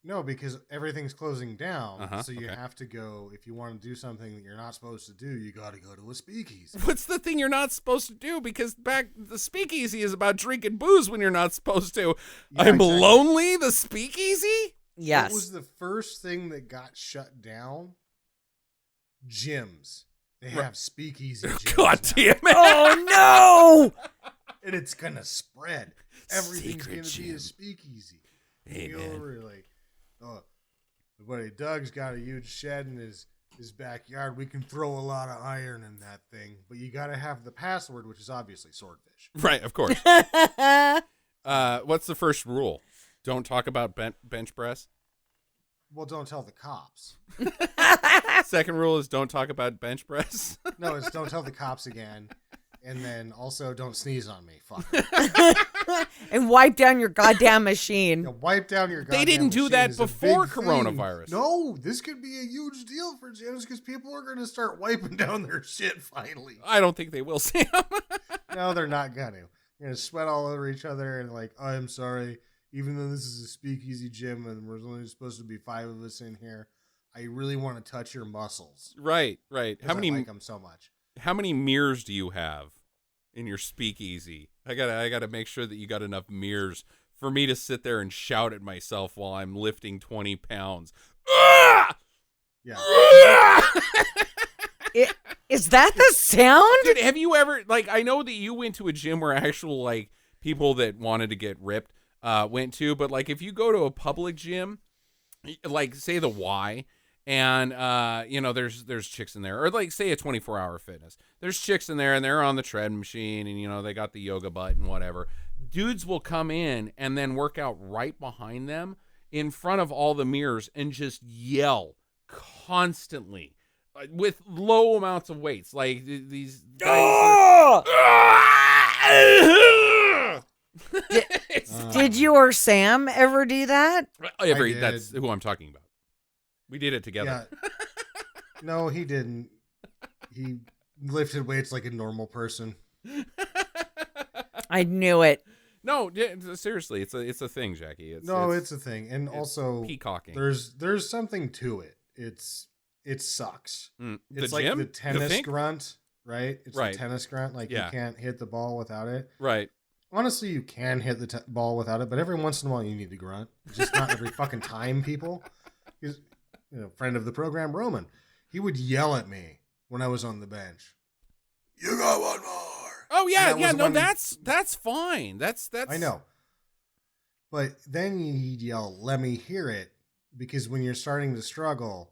no, because everything's closing down, so you okay. have to go, if you want to do something that you're not supposed to do, you got to go to a speakeasy. What's the thing you're not supposed to do? Because the speakeasy is about drinking booze when you're not supposed to. Yeah, I'm exactly. lonely, the speakeasy? Yes. What was the first thing that got shut down? Gyms. They have speakeasy gyms God now. damn it. Oh, no. And it's going to spread. Everything's Secret going to be a gym. speakeasy. Hey, You man. over like, oh, my buddy Doug's got a huge shed in his backyard. We can throw a lot of iron in that thing, but you got to have the password, which is obviously swordfish. Right, of course. What's the first rule? Don't talk about bench press. Well, don't tell the cops. Second rule is don't talk about bench press. No, it's don't tell the cops again. And then also don't sneeze on me. Fuck. And wipe down your goddamn machine. You know, wipe down your goddamn They didn't do machine that is a before big thing. coronavirus. No, this could be a huge deal for gyms because people are going to start wiping down their shit finally. I don't think they will, Sam. No, they're not going to. They're going to sweat all over each other and like, oh, I'm sorry. Even though this is a speakeasy gym and there's only supposed to be 5 of us in here, I really want to touch your muscles. Right. I like them so much. How many mirrors do you have in your speakeasy? I gotta make sure that you got enough mirrors for me to sit there and shout at myself while I'm lifting 20 pounds. Ah! Yeah. Ah! Is that the sound? Dude, have you ever, like, I know that you went to a gym where actual, like, people that wanted to get ripped went to, but, like, if you go to a public gym, like, say the Y, and, you know, there's chicks in there, or, like, say a 24-hour fitness. There's chicks in there, and they're on the tread machine, and, you know, they got the yoga butt and whatever. Dudes will come in and then work out right behind them in front of all the mirrors and just yell constantly. With low amounts of weights, like these guys. Did you or Sam ever do that? I did. That's who I'm talking about. We did it together. Yeah. No, he didn't. He lifted weights like a normal person. I knew it. No, seriously, it's a thing, Jackie. It's a thing, and also peacocking. There's something to it. It sucks. The It's like gym? the You tennis think? grunt, right? It's Right. the tennis grunt. Like Yeah. you can't hit the ball without it. Right. Honestly, you can hit the ball without it, but every once in a while you need to grunt. Just not every fucking time, people. He's, friend of the program, Roman. He would yell at me when I was on the bench. You got one more. Oh yeah, And that yeah. was No, when- that's fine. That's. I know. But then he'd yell, let me hear it. Because when you're starting to struggle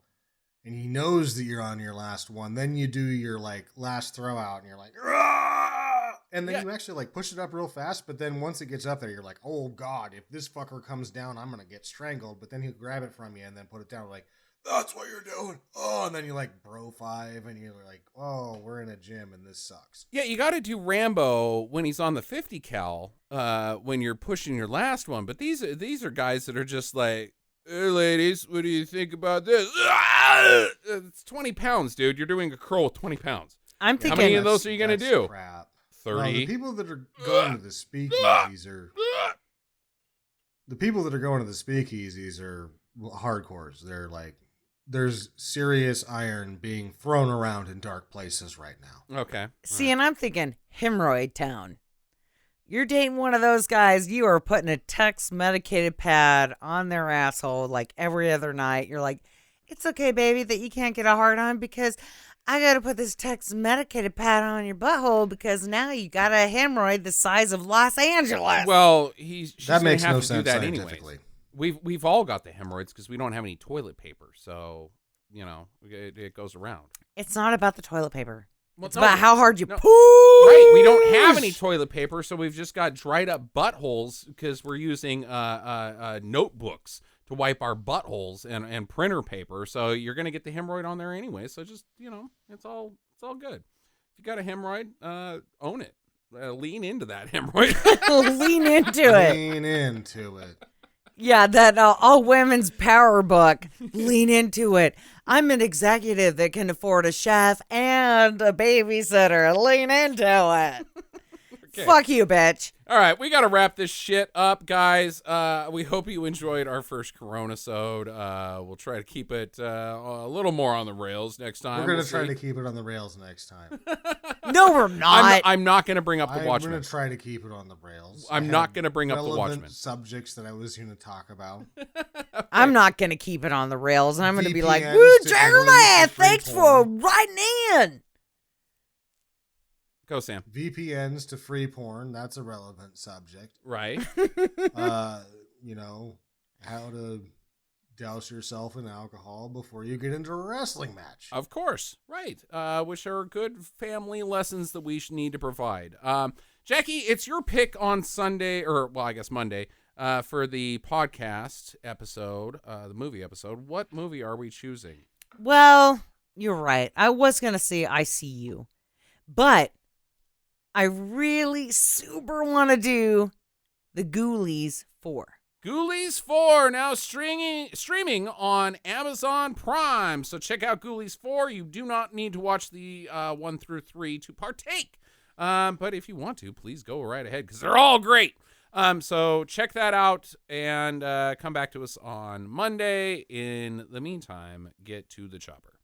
and he knows that you're on your last one, then you do your like last throw out and you're like, "Rah!" And then you actually like push it up real fast. But then once it gets up there, you're like, oh God, if this fucker comes down, I'm going to get strangled. But then he'll grab it from you and then put it down like, that's what you're doing. Oh, and then you like bro 5 and you're like, oh, we're in a gym and this sucks. Yeah, you got to do Rambo when he's on the 50 cal when you're pushing your last one. But these are guys that are just like, hey, ladies, what do you think about this? It's 20 pounds, dude. You're doing a curl with 20 pounds. I'm How thinking. many of those are you going to That's do? Crap. 30? No, the people that are going to the speakeasies are the people that are going to the speakeasies are hardcores. They're like, there's serious iron being thrown around in dark places right now. Okay. See, and I'm thinking hemorrhoid town. You're dating one of those guys, you are putting a Tex medicated pad on their asshole like every other night. You're like, it's okay, baby, that you can't get a hard on because I got to put this Tex medicated pad on your butthole because now you got a hemorrhoid the size of Los Angeles. Well, she's That gonna makes have no to sense do that scientifically. anyways. We've all got the hemorrhoids because we don't have any toilet paper, so it goes around. It's not about the toilet paper. Well, It's about how hard you no. push. Right, we don't have any toilet paper, so we've just got dried up buttholes because we're using notebooks to wipe our buttholes and printer paper. So you're gonna get the hemorrhoid on there anyway. So just it's all good. If you got a hemorrhoid, own it. Lean into that hemorrhoid. Lean into it. Lean into it. Yeah, that all women's power book. Lean into it. I'm an executive that can afford a chef and a babysitter. Lean into it. Okay. Fuck you, bitch. All right, we got to wrap this shit up, guys. We hope you enjoyed our first Coronasode. We'll try to keep it a little more on the rails next time. We're going to try to keep it on the rails next time. No, we're not. I'm not going to bring up the I'm Watchmen. going to try to keep it on the rails. I'm I not have gonna bring up the relevant Watchmen. subjects that I was going to talk about. I'm not going to keep it on the rails. And I'm going to be like, VPNs woo, to Jeremy, Italy for free thanks for porn. writing in. Go, Sam. VPNs to free porn. That's a relevant subject. Right. How to douse yourself in alcohol before you get into a wrestling match. Of course. Right. Which are good family lessons that we need to provide. Jackie, it's your pick on Sunday, or, well, I guess Monday, for the podcast episode, the movie episode. What movie are we choosing? Well, you're right. I was going to say I See You, but I really super want to do the Ghoulies 4. Ghoulies 4 now streaming on Amazon Prime. So check out Ghoulies 4. You do not need to watch the 1 through 3 to partake. But if you want to, please go right ahead because they're all great. So check that out and come back to us on Monday. In the meantime, get to the chopper.